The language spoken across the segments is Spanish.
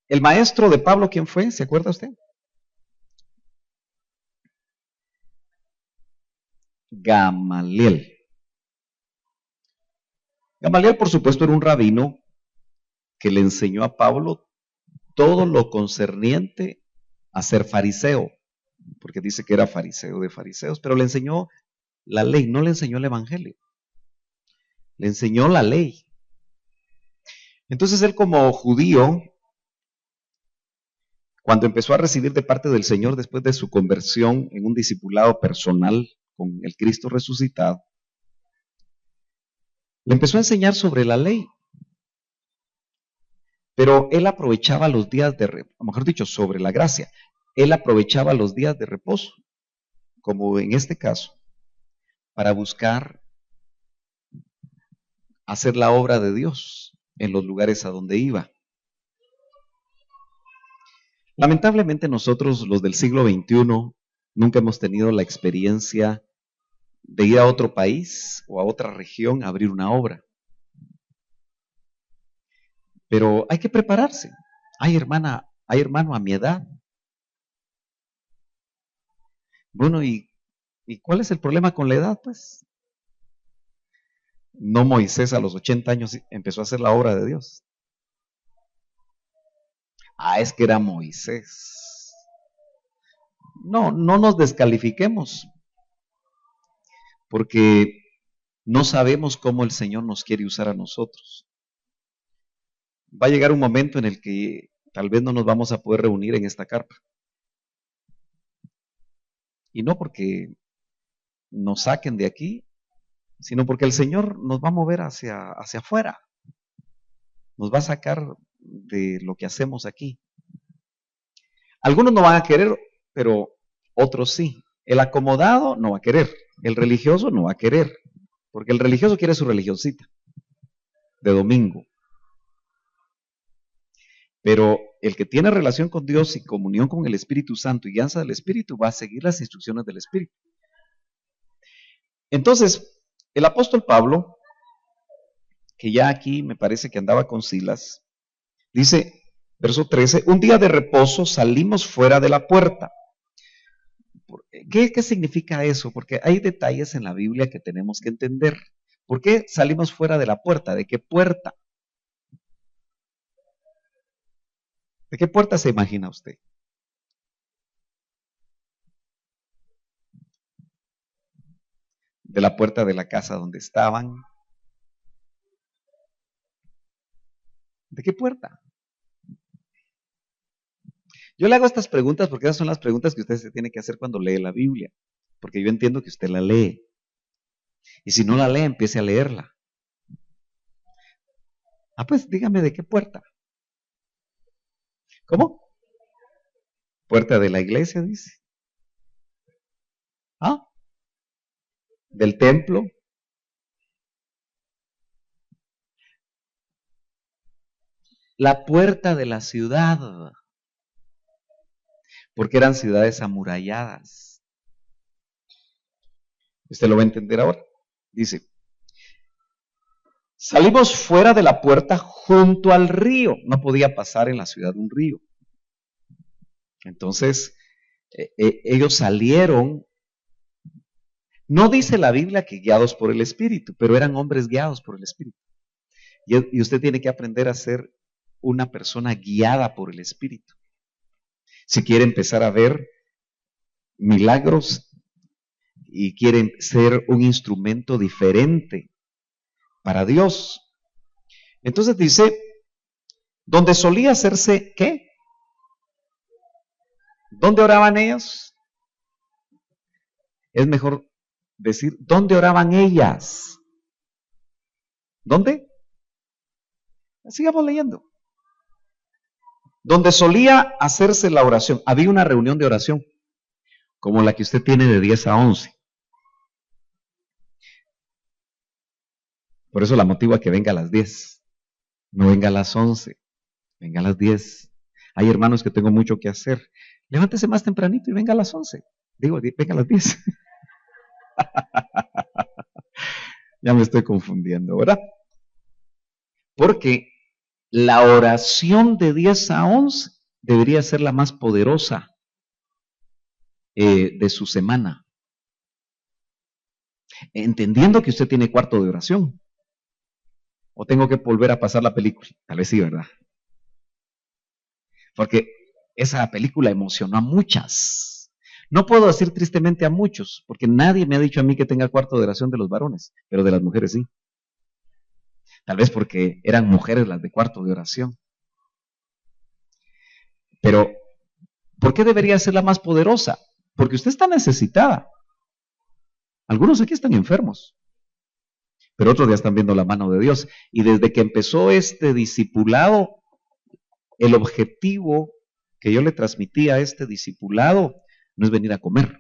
El maestro de Pablo, ¿quién fue? ¿Se acuerda usted? Gamaliel. Gamaliel, por supuesto, era un rabino que le enseñó a Pablo todo lo concerniente a ser fariseo, porque dice que era fariseo de fariseos, pero le enseñó la ley, no le enseñó el evangelio, le enseñó la ley. Entonces él como judío, cuando empezó a recibir de parte del Señor después de su conversión en un discipulado personal con el Cristo resucitado, le empezó a enseñar sobre la ley. Pero él aprovechaba los días de, mejor dicho, sobre la gracia, él aprovechaba los días de reposo, como en este caso, para buscar hacer la obra de Dios en los lugares a donde iba. Lamentablemente nosotros, los del siglo XXI, nunca hemos tenido la experiencia de ir a otro país o a otra región a abrir una obra. Pero hay que prepararse. Hay hermano a mi edad. Bueno, ¿y cuál es el problema con la edad? Pues no Moisés a los 80 años empezó a hacer la obra de Dios. Ah, es que era Moisés. No, no nos descalifiquemos, porque no sabemos cómo el Señor nos quiere usar a nosotros. Va a llegar un momento en el que tal vez no nos vamos a poder reunir en esta carpa. Y no porque nos saquen de aquí, sino porque el Señor nos va a mover hacia afuera. Nos va a sacar de lo que hacemos aquí. Algunos no van a querer, pero otros sí. El acomodado no va a querer. El religioso no va a querer. Porque el religioso quiere su religiosita de domingo. Pero el que tiene relación con Dios y comunión con el Espíritu Santo y guianza del Espíritu va a seguir las instrucciones del Espíritu. Entonces, el apóstol Pablo, que ya aquí me parece que andaba con Silas, dice, verso 13, un día de reposo salimos fuera de la puerta. ¿Qué significa eso? Porque hay detalles en la Biblia que tenemos que entender. ¿Por qué salimos fuera de la puerta? ¿De qué puerta? ¿De qué puerta se imagina usted? ¿De la puerta de la casa donde estaban? ¿De qué puerta? Yo le hago estas preguntas porque esas son las preguntas que usted se tiene que hacer cuando lee la Biblia. Porque yo entiendo que usted la lee. Y si no la lee, empiece a leerla. Ah, pues dígame de qué puerta. ¿Cómo? Puerta de la iglesia, dice. ¿Ah? ¿Del templo? La puerta de la ciudad. Porque eran ciudades amuralladas. Usted lo va a entender ahora. Dice, salimos fuera de la puerta junto al río. No podía pasar en la ciudad un río. Entonces, ellos salieron. No dice la Biblia que guiados por el Espíritu, pero eran hombres guiados por el Espíritu. Y usted tiene que aprender a ser una persona guiada por el Espíritu. Si quiere empezar a ver milagros y quiere ser un instrumento diferente para Dios. Entonces dice, donde solía hacerse, ¿qué? ¿Dónde oraban ellos? Es mejor decir, ¿dónde oraban ellas? ¿Dónde? Sigamos leyendo. Donde solía hacerse la oración. Había una reunión de oración, como la que usted tiene de 10 a 11. Por eso la motivo a que venga a las 10. No venga a las 11, venga a las 10. Hay hermanos que tengo mucho que hacer. Levántese más tempranito y venga a las 11. Digo, venga a las 10. Ya me estoy confundiendo, ¿verdad? Porque la oración de 10 a 11 debería ser la más poderosa de su semana. Entendiendo que usted tiene cuarto de oración. ¿O tengo que volver a pasar la película? Tal vez sí, ¿verdad? Porque esa película emocionó a muchas. No puedo decir tristemente a muchos, porque nadie me ha dicho a mí que tenga cuarto de oración de los varones, pero de las mujeres sí. Tal vez porque eran mujeres las de cuarto de oración. Pero, ¿por qué debería ser la más poderosa? Porque usted está necesitada. Algunos aquí están enfermos, pero otros ya están viendo la mano de Dios. Y desde que empezó este discipulado, el objetivo que yo le transmití a este discipulado no es venir a comer.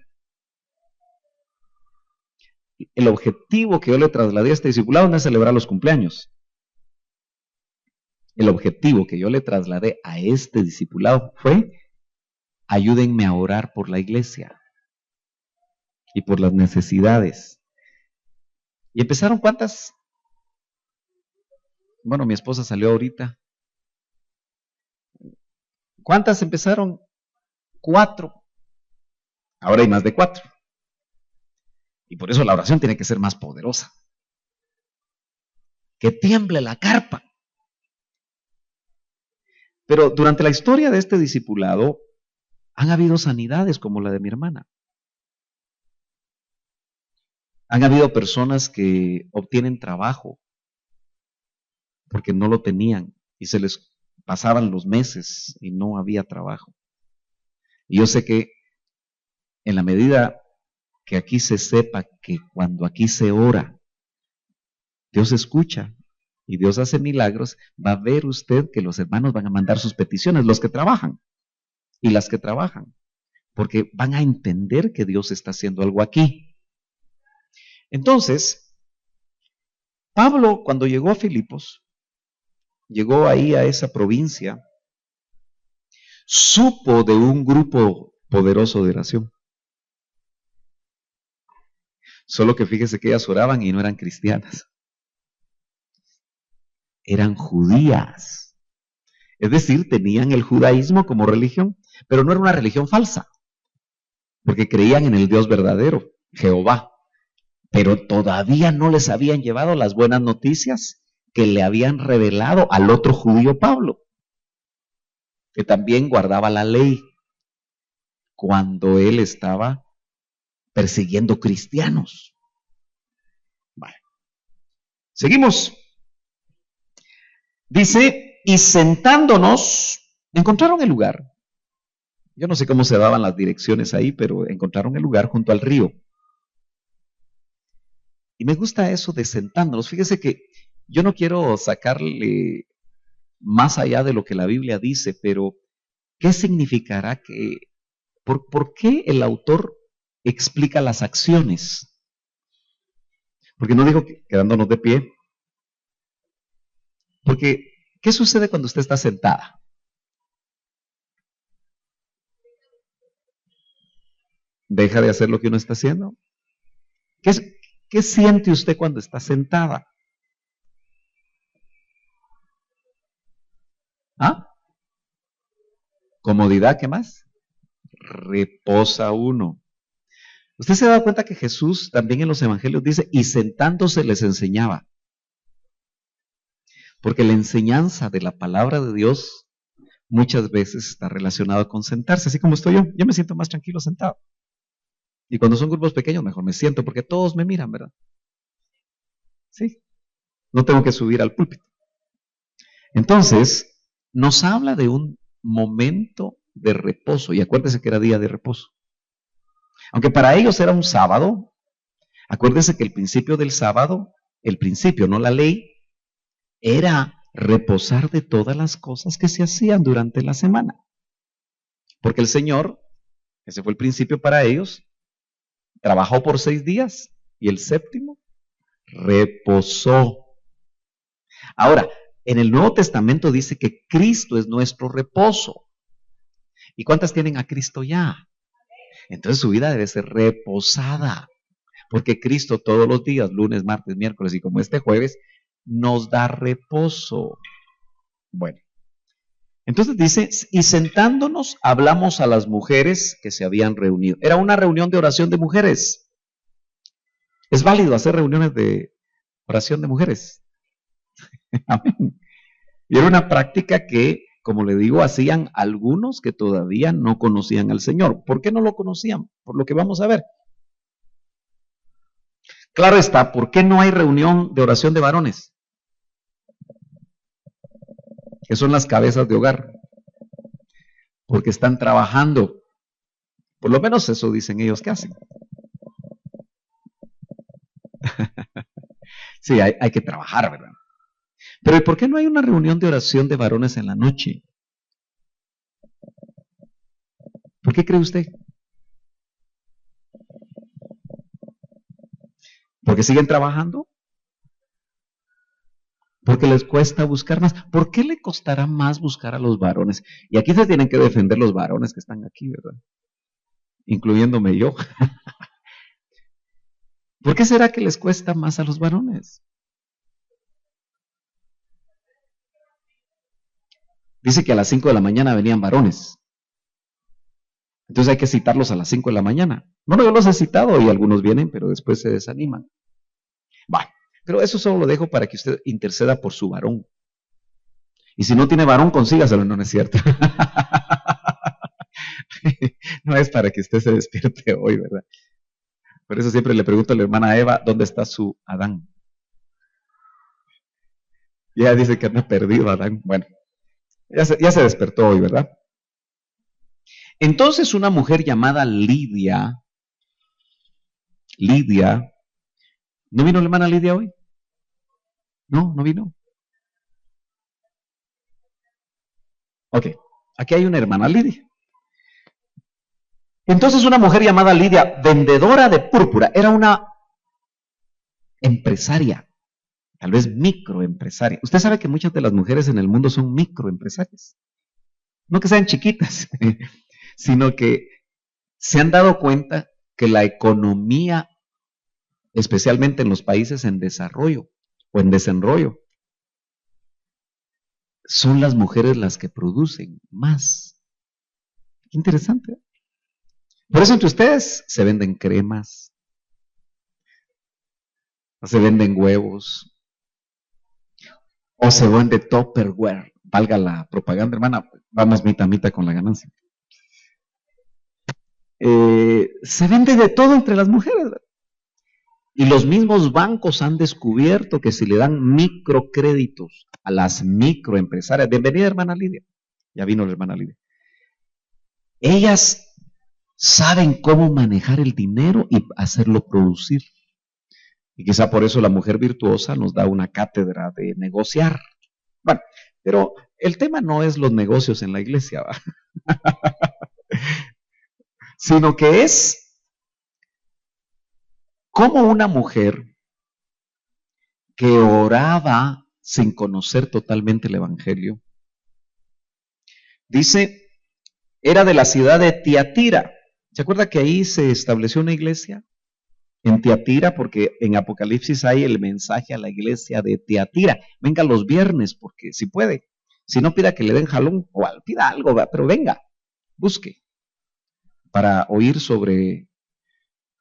El objetivo que yo le trasladé a este discipulado no es celebrar los cumpleaños. El objetivo que yo le trasladé a este discipulado fue: ayúdenme a orar por la iglesia y por las necesidades. ¿Y empezaron cuántas? Bueno, mi esposa salió ahorita. ¿Cuántas empezaron? 4. Ahora hay más de 4. Y por eso la oración tiene que ser más poderosa. Que tiemble la carpa. Pero durante la historia de este discipulado han habido sanidades como la de mi hermana. Han habido personas que obtienen trabajo porque no lo tenían y se les pasaban los meses y no había trabajo. Y yo sé que en la medida que aquí se sepa que cuando aquí se ora, Dios escucha y Dios hace milagros, va a ver usted que los hermanos van a mandar sus peticiones, los que trabajan y las que trabajan, porque van a entender que Dios está haciendo algo aquí. Entonces, Pablo, cuando llegó a Filipos, llegó ahí a esa provincia, supo de un grupo poderoso de oración. Solo que fíjese que ellas oraban y no eran cristianas. Eran judías. Es decir, tenían el judaísmo como religión, pero no era una religión falsa, porque creían en el Dios verdadero, Jehová. Pero todavía no les habían llevado las buenas noticias que le habían revelado al otro judío Pablo, que también guardaba la ley cuando él estaba persiguiendo cristianos. Vale. Seguimos. Dice, y sentándonos, encontraron el lugar. Yo no sé cómo se daban las direcciones ahí, pero encontraron el lugar junto al río. Y me gusta eso de sentándonos. Fíjese que yo no quiero sacarle más allá de lo que la Biblia dice, pero ¿qué significará que, por qué el autor explica las acciones? Porque no dijo que quedándonos de pie. Porque, ¿qué sucede cuando usted está sentada? ¿Deja de hacer lo que uno está haciendo? ¿Qué siente usted cuando está sentada? ¿Ah? Comodidad, ¿qué más? Reposa uno. Usted se da cuenta que Jesús también en los evangelios dice, y sentándose les enseñaba. Porque la enseñanza de la palabra de Dios muchas veces está relacionada con sentarse, así como estoy yo. Yo me siento más tranquilo sentado. Y cuando son grupos pequeños, mejor me siento, porque todos me miran, ¿verdad? Sí. No tengo que subir al púlpito. Entonces, nos habla de un momento de reposo. Y acuérdese que era día de reposo. Aunque para ellos era un sábado, acuérdese que el principio del sábado, el principio, no la ley, era reposar de todas las cosas que se hacían durante la semana. Porque el Señor, ese fue el principio para ellos, trabajó por 6 días y el séptimo reposó. Ahora, en el Nuevo Testamento dice que Cristo es nuestro reposo. ¿Y cuántas tienen a Cristo ya? Entonces su vida debe ser reposada. Porque Cristo todos los días, lunes, martes, miércoles y como este jueves, nos da reposo. Bueno, entonces dice, y sentándonos hablamos a las mujeres que se habían reunido. Era una reunión de oración de mujeres. Es válido hacer reuniones de oración de mujeres. Amén. Y era una práctica que, como le digo, hacían algunos que todavía no conocían al Señor. ¿Por qué no lo conocían? Por lo que vamos a ver. Claro está, ¿por qué no hay reunión de oración de varones? Que son las cabezas de hogar. Porque están trabajando. Por lo menos eso dicen ellos que hacen. Sí, hay que trabajar, ¿verdad? Pero ¿y por qué no hay una reunión de oración de varones en la noche? ¿Por qué cree usted? ¿Porque siguen trabajando? ¿Porque les cuesta buscar más? ¿Por qué le costará más buscar a los varones? Y aquí se tienen que defender los varones que están aquí, ¿verdad? Incluyéndome yo. ¿Por qué será que les cuesta más a los varones? Dice que a las 5 de la mañana venían varones. Entonces hay que citarlos a las 5 de la mañana. Bueno, yo los he citado y algunos vienen, pero después se desaniman. Bueno, pero eso solo lo dejo para que usted interceda por su varón. Y si no tiene varón, consígaselo, no es cierto. No es para que usted se despierte hoy, ¿verdad? Por eso siempre le pregunto a la hermana Eva, ¿dónde está su Adán? Y ella dice que anda perdido Adán. Bueno, ya se despertó hoy, ¿verdad? Entonces una mujer llamada Lidia, ¿no vino la hermana Lidia hoy? No, no vino. Ok, aquí hay una hermana Lidia. Entonces una mujer llamada Lidia, vendedora de púrpura, era una empresaria, tal vez microempresaria. Usted sabe que muchas de las mujeres en el mundo son microempresarias. No que sean chiquitas, sino que se han dado cuenta que la economía, especialmente en los países en desarrollo o en desenrollo, son las mujeres las que producen más. Qué interesante. Por eso entre ustedes se venden cremas, o se venden huevos, o se vende Tupperware. Valga la propaganda, hermana, vamos mitad a mitad con la ganancia. Se vende de todo entre las mujeres. Y los mismos bancos han descubierto que si le dan microcréditos a las microempresarias, bienvenida hermana Lidia, ya vino la hermana Lidia, ellas saben cómo manejar el dinero y hacerlo producir. Y quizá por eso la mujer virtuosa nos da una cátedra de negociar. Bueno, pero el tema no es los negocios en la iglesia, ¿va? Sino que es como una mujer que oraba sin conocer totalmente el Evangelio. Dice, era de la ciudad de Tiatira. ¿Se acuerda que ahí se estableció una iglesia? En Tiatira, porque en Apocalipsis hay el mensaje a la iglesia de Tiatira. Venga los viernes, porque si puede. Si no, pida que le den jalón o pida algo, pero venga, busque para oír sobre,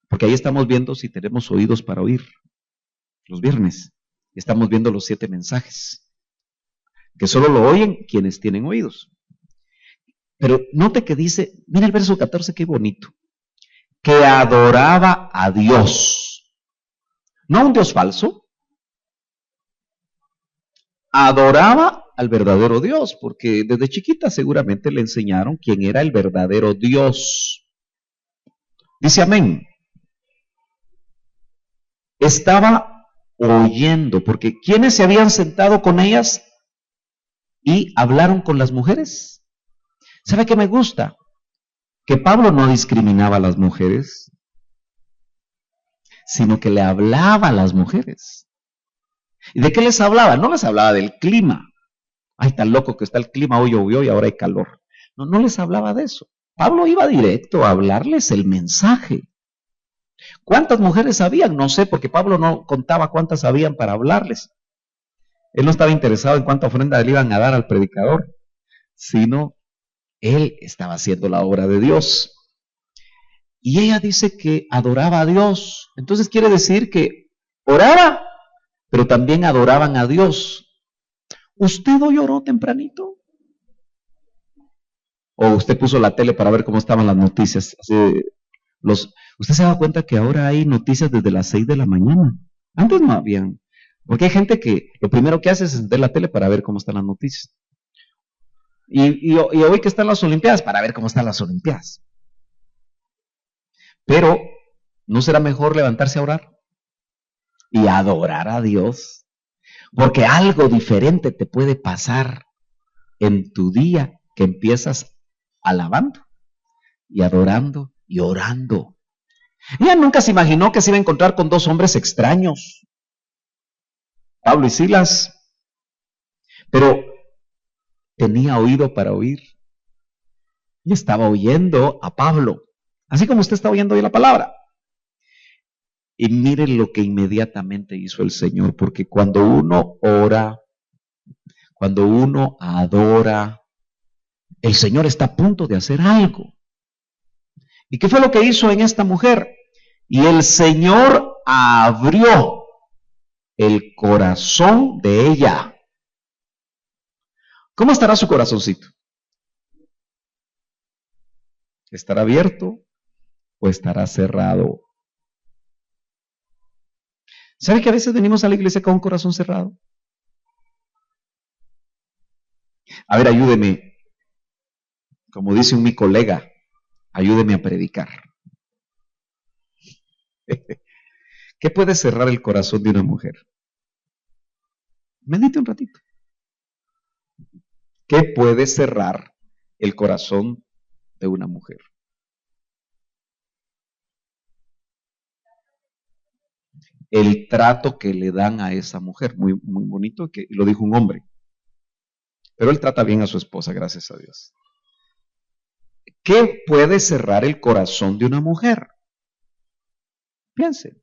porque ahí estamos viendo si tenemos oídos para oír los viernes. Estamos viendo los 7 mensajes, que solo lo oyen quienes tienen oídos. Pero note que dice, mira el verso 14, qué bonito, que adoraba a Dios, no a un Dios falso, adoraba al verdadero Dios, porque desde chiquita seguramente le enseñaron quién era el verdadero Dios. Dice amén. Estaba oyendo, porque ¿quiénes se habían sentado con ellas y hablaron con las mujeres? ¿Sabe qué me gusta? Que Pablo no discriminaba a las mujeres, sino que le hablaba a las mujeres. ¿Y de qué les hablaba? No les hablaba del clima. Ay, tan loco que está el clima, hoy llovió y ahora hay calor. No, no les hablaba de eso. Pablo iba directo a hablarles el mensaje. ¿Cuántas mujeres habían? No sé, porque Pablo no contaba cuántas habían para hablarles. Él no estaba interesado en cuánta ofrenda le iban a dar al predicador, sino él estaba haciendo la obra de Dios. Y ella dice que adoraba a Dios. Entonces quiere decir que oraba, pero también adoraban a Dios. ¿Usted hoy oró tempranito? ¿O usted puso la tele para ver cómo estaban las noticias? Usted se da cuenta que ahora hay noticias desde las 6 de la mañana. Antes no habían. Porque hay gente que lo primero que hace es encender la tele para ver cómo están las noticias. Y hoy que están las Olimpiadas, para ver cómo están las Olimpiadas. Pero, ¿no será mejor levantarse a orar? Y adorar a Dios. Porque algo diferente te puede pasar en tu día que empiezas alabando y adorando y orando. Ella nunca se imaginó que se iba a encontrar con dos hombres extraños, Pablo y Silas, pero tenía oído para oír y estaba oyendo a Pablo, así como usted está oyendo hoy la palabra. Y miren lo que inmediatamente hizo el Señor, porque cuando uno ora, cuando uno adora, el Señor está a punto de hacer algo. ¿Y qué fue lo que hizo en esta mujer? Y el Señor abrió el corazón de ella. ¿Cómo estará su corazoncito? ¿Estará abierto o estará cerrado? ¿Sabe que a veces venimos a la iglesia con un corazón cerrado? A ver, ayúdeme, como dice mi colega, ayúdeme a predicar. ¿Qué puede cerrar el corazón de una mujer? Medite un ratito. ¿Qué puede cerrar el corazón de una mujer? El trato que le dan a esa mujer, muy, muy bonito, que lo dijo un hombre. Pero él trata bien a su esposa, gracias a Dios. ¿Qué puede cerrar el corazón de una mujer? Piensen.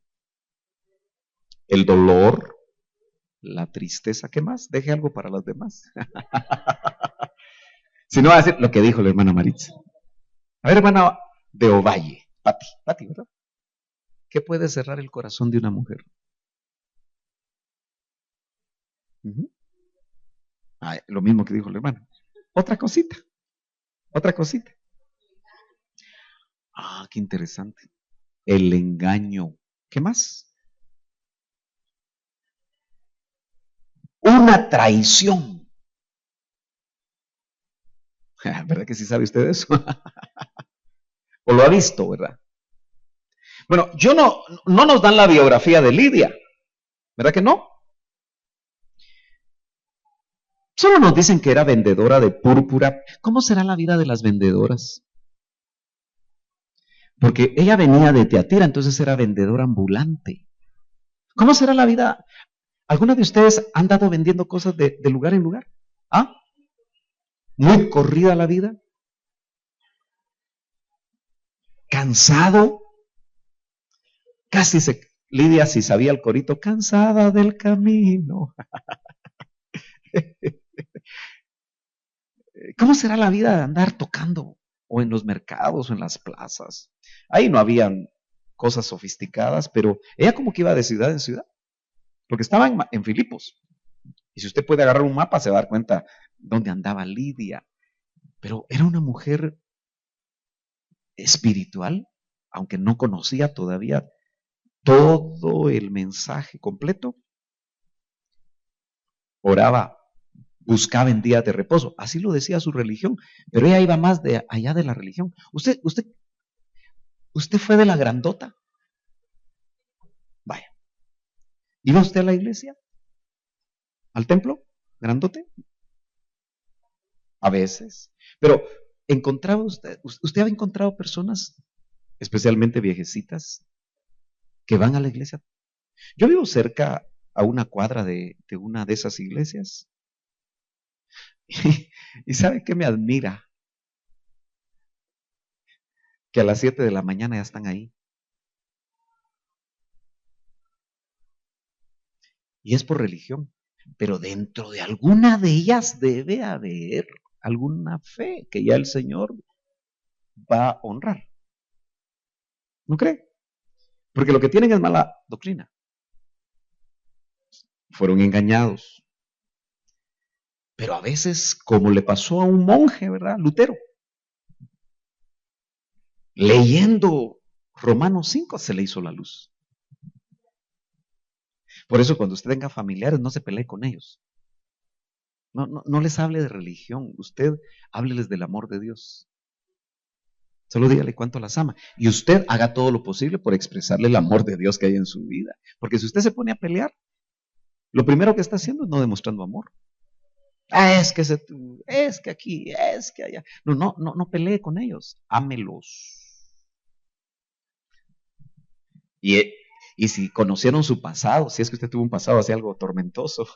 El dolor, la tristeza, ¿qué más? Deje algo para los demás. Si no va a decir lo que dijo la hermana Maritza. A ver, hermana de Ovalle, Pati, ¿verdad? ¿Qué puede cerrar el corazón de una mujer? Lo mismo que dijo la hermana. Otra cosita. Qué interesante. El engaño. ¿Qué más? Una traición. ¿Verdad que sí sabe usted eso? O lo ha visto, ¿verdad? Bueno, no nos dan la biografía de Lidia, ¿verdad que no? Solo nos dicen que era vendedora de púrpura. ¿Cómo será la vida de las vendedoras? Porque ella venía de Teatira, entonces era vendedora ambulante. ¿Cómo será la vida? ¿Alguna de ustedes han andado vendiendo cosas de lugar en lugar? ¿Ah? ¿Muy corrida la vida? ¿Cansado? Lidia, si sabía el corito, cansada del camino. ¿Cómo será la vida de andar tocando? O en los mercados, o en las plazas. Ahí no habían cosas sofisticadas, pero ella como que iba de ciudad en ciudad. Porque estaba en Filipos. Y si usted puede agarrar un mapa, se va a dar cuenta dónde andaba Lidia. Pero era una mujer espiritual, aunque no conocía todavía todo el mensaje completo. Oraba, buscaba en días de reposo. Así lo decía su religión. Pero ella iba más allá de la religión. ¿Usted fue de la grandota? Vaya. ¿Iba usted a la iglesia? ¿Al templo? ¿Grandote? A veces. Pero encontraba usted ha encontrado personas, especialmente viejecitas, que van a la iglesia. Yo vivo cerca a una cuadra de una de esas iglesias. Y ¿sabe qué me admira? Que a las 7 de la mañana ya están ahí. Y es por religión. Pero dentro de alguna de ellas debe haber alguna fe que ya el Señor va a honrar. ¿No cree? Porque lo que tienen es mala doctrina. Fueron engañados. Pero a veces, como le pasó a un monje, ¿verdad? Lutero. Leyendo Romanos 5 se le hizo la luz. Por eso cuando usted tenga familiares, no se pelee con ellos. No les hable de religión. Usted hábleles del amor de Dios. Solo dígale cuánto las ama. Y usted haga todo lo posible por expresarle el amor de Dios que hay en su vida. Porque si usted se pone a pelear, lo primero que está haciendo es no demostrando amor. Es que aquí, es que allá. No pelee con ellos. Ámelos. Y si conocieron su pasado, si es que usted tuvo un pasado así algo tormentoso,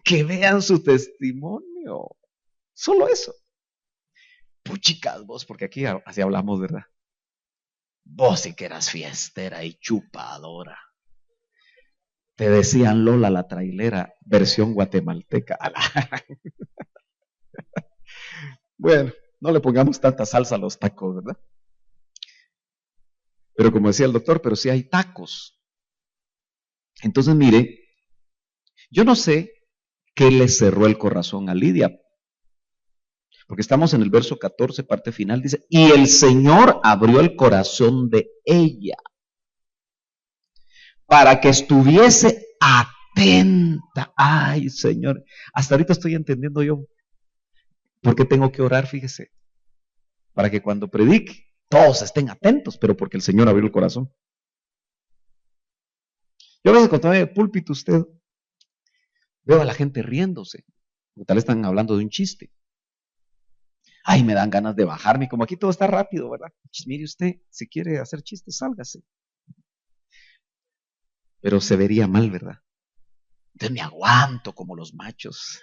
que vean su testimonio. Solo eso. Puchicas vos, porque aquí así hablamos, ¿verdad? Vos sí que eras fiestera y chupadora. Te decían Lola la trailera, versión guatemalteca. Bueno, no le pongamos tanta salsa a los tacos, ¿verdad? Pero como decía el doctor, pero sí hay tacos. Entonces, mire, yo no sé qué le cerró el corazón a Lidia. Porque estamos en el verso 14, parte final, dice, y el Señor abrió el corazón de ella para que estuviese atenta. Ay, Señor, hasta ahorita estoy entendiendo yo por qué tengo que orar, fíjese, para que cuando predique todos estén atentos, pero porque el Señor abrió el corazón. Yo a veces cuando voy al púlpito, usted veo a la gente riéndose, porque tal vez están hablando de un chiste. Ay, me dan ganas de bajarme, como aquí todo está rápido, ¿verdad? Pues mire usted, si quiere hacer chistes, sálgase. Pero se vería mal, ¿verdad? Entonces me aguanto como los machos.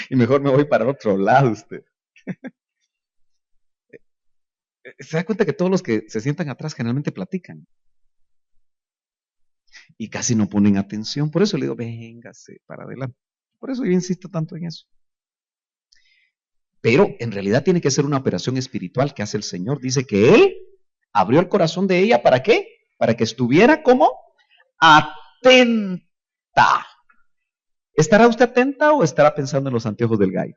Y mejor me voy para otro lado usted. Se da cuenta que todos los que se sientan atrás generalmente platican. Y casi no ponen atención. Por eso le digo, véngase para adelante. Por eso yo insisto tanto en eso. Pero en realidad tiene que ser una operación espiritual que hace el Señor. Dice que Él abrió el corazón de ella, ¿para qué? Para que estuviera como atenta. ¿Estará usted atenta o estará pensando en los anteojos del gallo?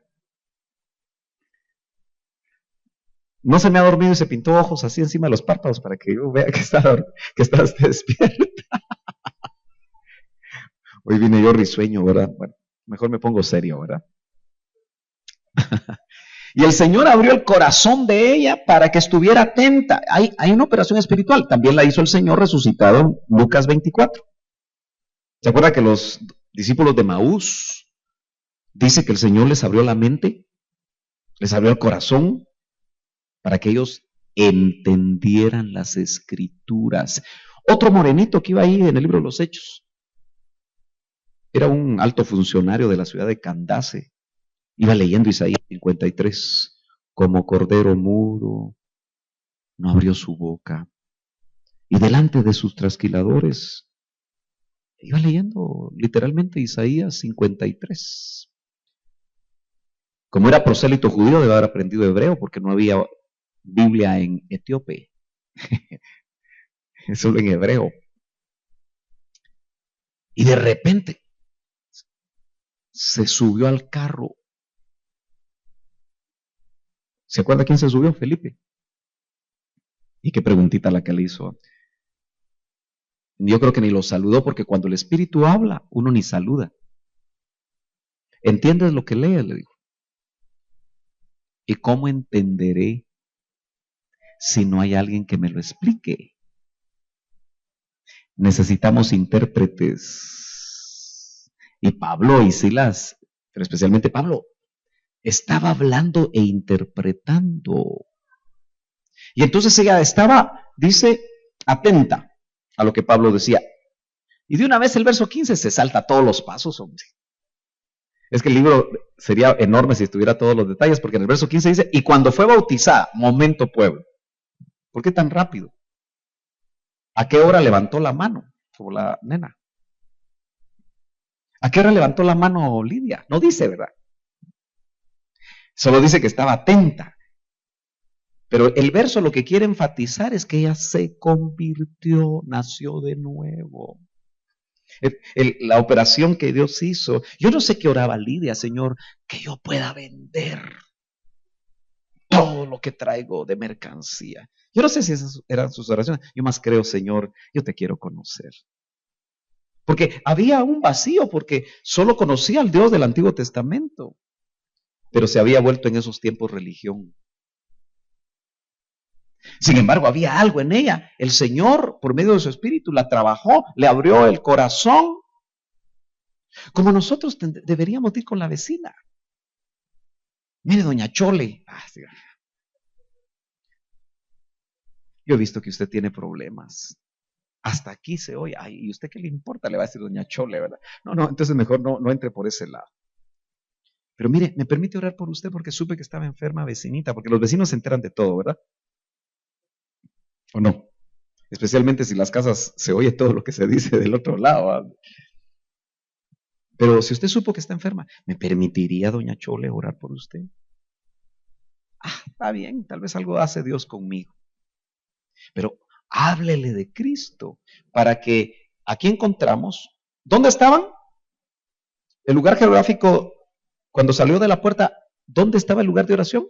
No se me ha dormido y se pintó ojos así encima de los párpados para que yo vea que está usted despierta. Hoy vine yo risueño, ¿verdad? Bueno, mejor me pongo serio, ¿verdad? Y el Señor abrió el corazón de ella para que estuviera atenta. Hay una operación espiritual. También la hizo el Señor resucitado en Lucas 24. ¿Se acuerda que los discípulos de Maús dice que el Señor les abrió la mente, les abrió el corazón para que ellos entendieran las escrituras? Otro morenito que iba ahí en el libro de los Hechos era un alto funcionario de la ciudad de Candace. Iba leyendo Isaías 53, como cordero mudo, no abrió su boca. Y delante de sus trasquiladores, iba leyendo literalmente Isaías 53. Como era prosélito judío, debe haber aprendido hebreo, porque no había Biblia en etíope, solo en hebreo. Y de repente se subió al carro. ¿Se acuerda quién se subió? Felipe. Y qué preguntita la que le hizo. Yo creo que ni lo saludó, porque cuando el Espíritu habla, uno ni saluda. ¿Entiendes lo que lees? Le dijo. ¿Y cómo entenderé si no hay alguien que me lo explique? Necesitamos intérpretes. Y Pablo y Silas, pero especialmente Pablo, estaba hablando e interpretando. Y entonces ella estaba, dice, atenta a lo que Pablo decía. Y de una vez el verso 15 se salta todos los pasos, hombre. Es que el libro sería enorme si estuviera todos los detalles, porque en el verso 15 dice, y cuando fue bautizada, momento pueblo. ¿Por qué tan rápido? ¿A qué hora levantó la mano? Como la nena. ¿A qué hora levantó la mano Lidia? No dice, ¿verdad? Solo dice que estaba atenta. Pero el verso lo que quiere enfatizar es que ella se convirtió, nació de nuevo. La operación que Dios hizo. Yo no sé qué oraba Lidia, Señor, que yo pueda vender todo lo que traigo de mercancía. Yo no sé si esas eran sus oraciones. Yo más creo, Señor, yo te quiero conocer. Porque había un vacío, porque solo conocía al Dios del Antiguo Testamento, pero se había vuelto en esos tiempos religión. Sin embargo, había algo en ella. El Señor, por medio de su Espíritu, la trabajó, le abrió el corazón. Como nosotros deberíamos ir con la vecina. Mire, doña Chole. Sí. Yo he visto que usted tiene problemas. Hasta aquí se oye. Ay, ¿y usted qué le importa? Le va a decir doña Chole, ¿verdad? No, entonces mejor no entre por ese lado. Pero mire, me permite orar por usted porque supe que estaba enferma vecinita, porque los vecinos se enteran de todo, ¿verdad? ¿O no? Especialmente si las casas se oye todo lo que se dice del otro lado. ¿Verdad? Pero si usted supo que está enferma, ¿me permitiría, doña Chole, orar por usted? Está bien, tal vez algo hace Dios conmigo. Pero háblele de Cristo para que aquí encontramos, ¿dónde estaban? El lugar geográfico, cuando salió de la puerta, ¿dónde estaba el lugar de oración?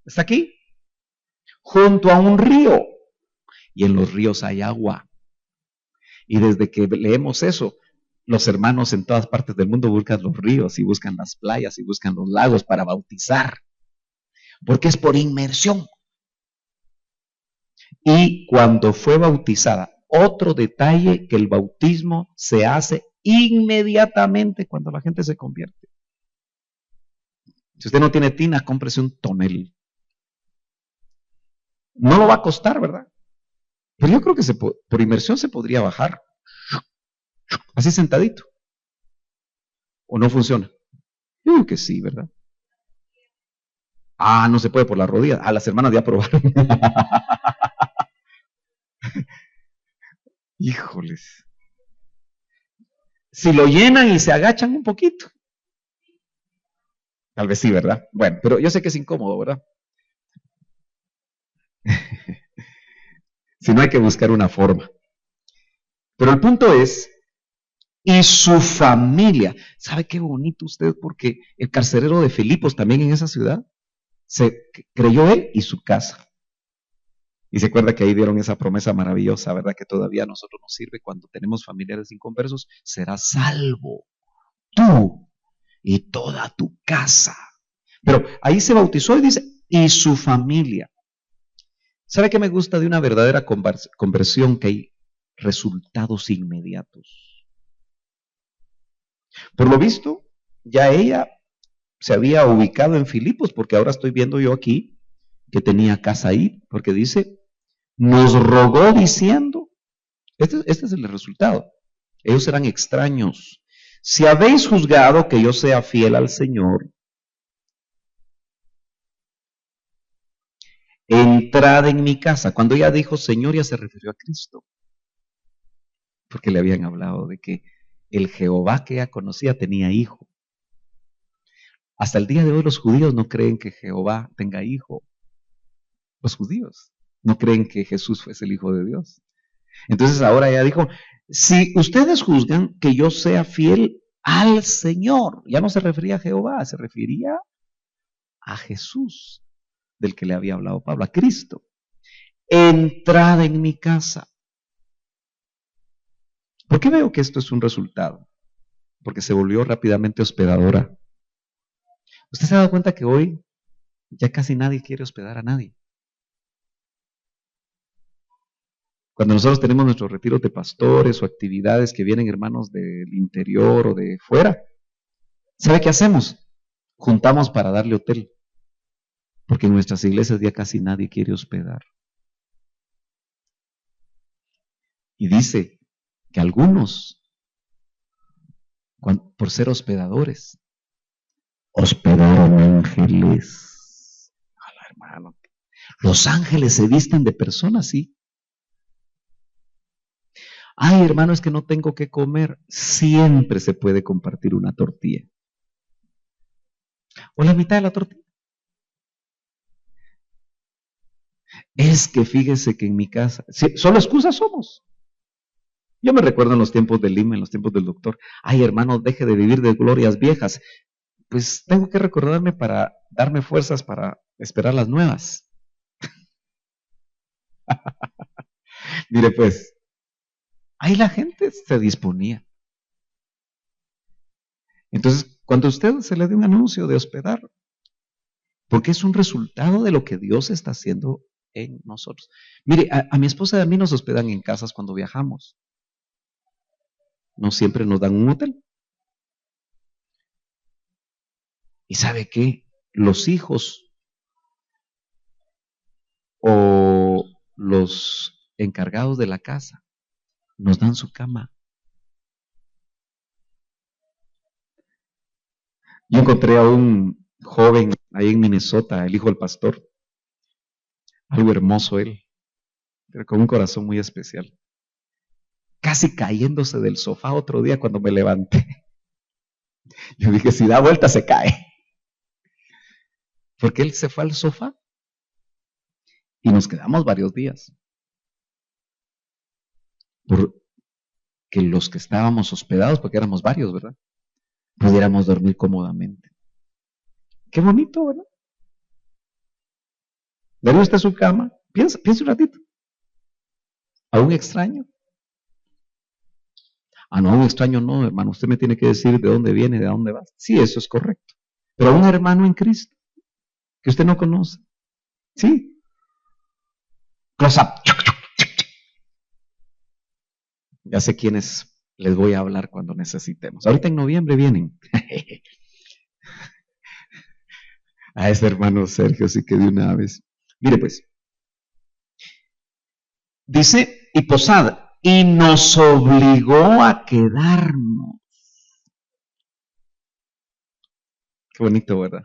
¿Está aquí? Junto a un río. Y en los ríos hay agua. Y desde que leemos eso, los hermanos en todas partes del mundo buscan los ríos y buscan las playas y buscan los lagos para bautizar. Porque es por inmersión. Y cuando fue bautizada, otro detalle, que el bautismo se hace inmediatamente cuando la gente se convierte. Si usted no tiene tina, cómprese un tonel. No lo va a costar, ¿verdad? Pero yo creo que por inmersión se podría bajar. Así sentadito. ¿O no funciona? Yo digo que sí, ¿verdad? No se puede por las rodillas. Las hermanas ya probaron. Híjoles. Si lo llenan y se agachan un poquito. Tal vez sí, ¿verdad? Bueno, pero yo sé que es incómodo, ¿verdad? Si no, hay que buscar una forma. Pero el punto es, y su familia. ¿Sabe qué bonito usted? Porque el carcelero de Filipos, también en esa ciudad, se creyó él y su casa. Y se acuerda que ahí dieron esa promesa maravillosa, ¿verdad? Que todavía a nosotros nos sirve cuando tenemos familiares inconversos. Serás salvo, tú y toda tu casa. Pero ahí se bautizó y dice, y su familia. ¿Sabe qué me gusta de una verdadera conversión? Que hay resultados inmediatos. Por lo visto, ya ella se había ubicado en Filipos, porque ahora estoy viendo yo aquí que tenía casa ahí, porque dice, nos rogó diciendo, este es el resultado, ellos eran extraños. Si habéis juzgado que yo sea fiel al Señor, entrad en mi casa. Cuando ella dijo Señor, ya se refirió a Cristo, porque le habían hablado de que el Jehová que ella conocía tenía hijo. Hasta el día de hoy los judíos no creen que Jehová tenga hijo. Los judíos no creen que Jesús fuese el Hijo de Dios. Entonces ahora ella dijo, si ustedes juzgan que yo sea fiel al Señor, ya no se refería a Jehová, se refería a Jesús, del que le había hablado Pablo, a Cristo. Entrad en mi casa. ¿Por qué veo que esto es un resultado? Porque se volvió rápidamente hospedadora. ¿Usted se ha dado cuenta que hoy ya casi nadie quiere hospedar a nadie? Cuando nosotros tenemos nuestros retiros de pastores o actividades que vienen hermanos del interior o de fuera, ¿sabe qué hacemos? Juntamos para darle hotel. Porque en nuestras iglesias ya casi nadie quiere hospedar. Y dice que algunos, por ser hospedadores, hospedaron ángeles. Hola, hermano. Los ángeles se visten de personas, sí. Ay, hermano, es que no tengo que comer. Siempre se puede compartir una tortilla. O la mitad de la tortilla. Es que fíjese que en mi casa, sí, solo excusas somos. Yo me recuerdo en los tiempos del Lima, en los tiempos del doctor. Ay, hermano, deje de vivir de glorias viejas. Pues tengo que recordarme para darme fuerzas para esperar las nuevas. Mire, pues, ahí la gente se disponía. Entonces, cuando a usted se le dé un anuncio de hospedar, porque es un resultado de lo que Dios está haciendo en nosotros. Mire, a mi esposa y a mí nos hospedan en casas cuando viajamos. No siempre nos dan un hotel. ¿Y sabe qué? Los hijos o los encargados de la casa nos dan su cama. Yo encontré a un joven ahí en Minnesota, el hijo del pastor, algo hermoso él, pero con un corazón muy especial. Casi cayéndose del sofá otro día cuando me levanté. Yo dije, si da vuelta se cae. Porque él se fue al sofá y nos quedamos varios días. Porque los que estábamos hospedados, porque éramos varios, ¿verdad? Pudiéramos dormir cómodamente. Qué bonito, ¿verdad? ¿Daría usted su cama? Piensa un ratito. ¿A un extraño? Ah, no, a un extraño no, hermano. Usted me tiene que decir de dónde viene, de dónde va. Sí, eso es correcto. Pero a un hermano en Cristo, que usted no conoce. Sí. Close up. Ya sé quiénes les voy a hablar cuando necesitemos. Ahorita en noviembre vienen. A ese hermano Sergio sí que de una vez. Mire pues. Dice, y posada, y nos obligó a quedarnos. Qué bonito, ¿verdad?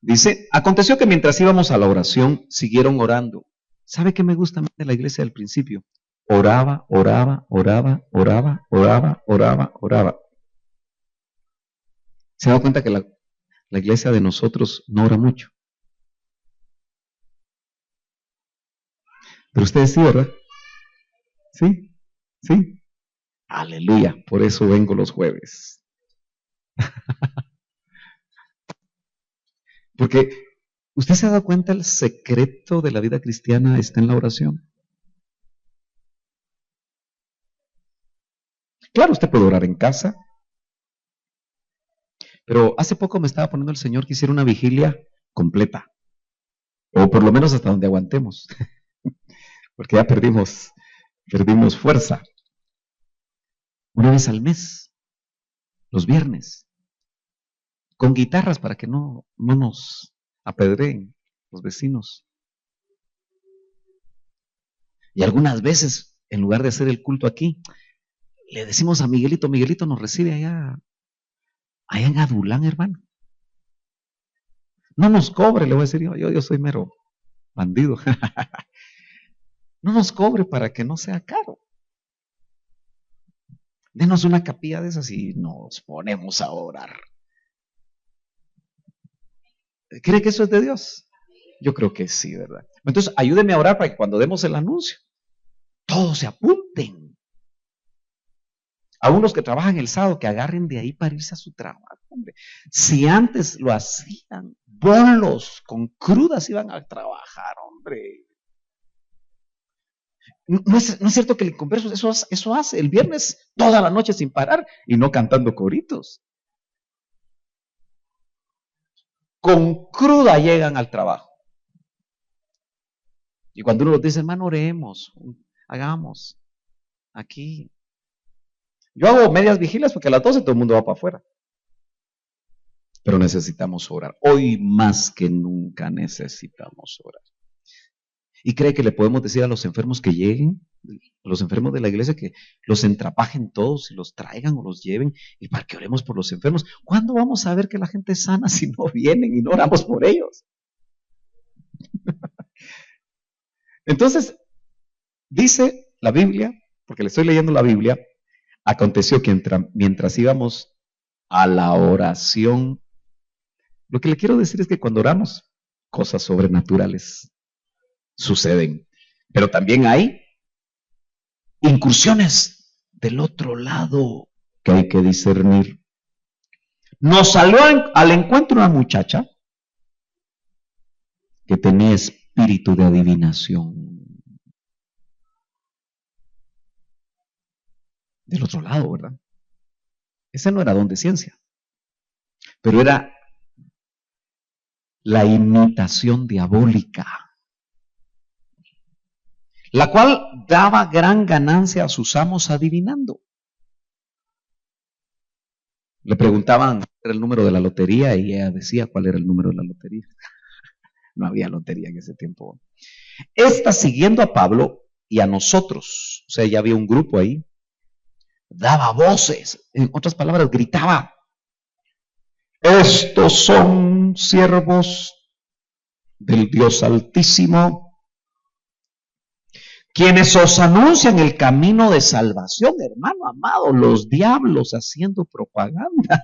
Dice, aconteció que mientras íbamos a la oración, siguieron orando. ¿Sabe qué me gusta de la iglesia del principio? Oraba, oraba, oraba, oraba, oraba, oraba, oraba. ¿Se da cuenta que la iglesia de nosotros no ora mucho? Pero ustedes sí, ¿verdad? Sí, sí. Aleluya, por eso vengo los jueves. Porque usted se ha dado cuenta, el secreto de la vida cristiana está en la oración. Claro, usted puede orar en casa, pero hace poco me estaba poniendo el Señor que hiciera una vigilia completa, o por lo menos hasta donde aguantemos, porque ya perdimos fuerza. Una vez al mes, los viernes, con guitarras para que no nos apedreen los vecinos. Y algunas veces, en lugar de hacer el culto aquí, le decimos a Miguelito, Miguelito nos recibe allá en Adulán, hermano. No nos cobre, le voy a decir yo soy mero bandido. No nos cobre para que no sea caro. Denos una capilla de esas y nos ponemos a orar. ¿Cree que eso es de Dios? Yo creo que sí, ¿verdad? Entonces, ayúdeme a orar para que cuando demos el anuncio, todos se apunten. A unos que trabajan el sábado, que agarren de ahí para irse a su trabajo, hombre. Si antes lo hacían, bolos con crudas iban a trabajar, hombre. No es cierto que el inconverso eso hace el viernes toda la noche sin parar y no cantando coritos. Con cruda llegan al trabajo. Y cuando uno les dice, hermano, oremos, hagamos aquí. Yo hago medias vigilias porque a las 12 todo el mundo va para afuera. Pero necesitamos orar. Hoy más que nunca necesitamos orar. ¿Y cree que le podemos decir a los enfermos que lleguen? A los enfermos de la iglesia que los entrapajen todos y los traigan o los lleven y para que oremos por los enfermos. ¿Cuándo vamos a ver que la gente es sana si no vienen y no oramos por ellos? Entonces, dice la Biblia, porque le estoy leyendo la Biblia, aconteció que mientras íbamos a la oración, lo que le quiero decir es que cuando oramos, cosas sobrenaturales suceden, pero también hay incursiones del otro lado que hay que discernir. Nos salió al encuentro una muchacha que tenía espíritu de adivinación. Del otro lado, ¿verdad? Ese no era don de ciencia, pero era la imitación diabólica, la cual daba gran ganancia a sus amos adivinando. Le preguntaban cuál era el número de la lotería y ella decía cuál era el número de la lotería. No había lotería en ese tiempo. Esta, siguiendo a Pablo y a nosotros, o sea, ya había un grupo ahí, daba voces, en otras palabras, gritaba: estos son siervos del Dios Altísimo, quienes os anuncian el camino de salvación. Hermano amado, los diablos haciendo propaganda.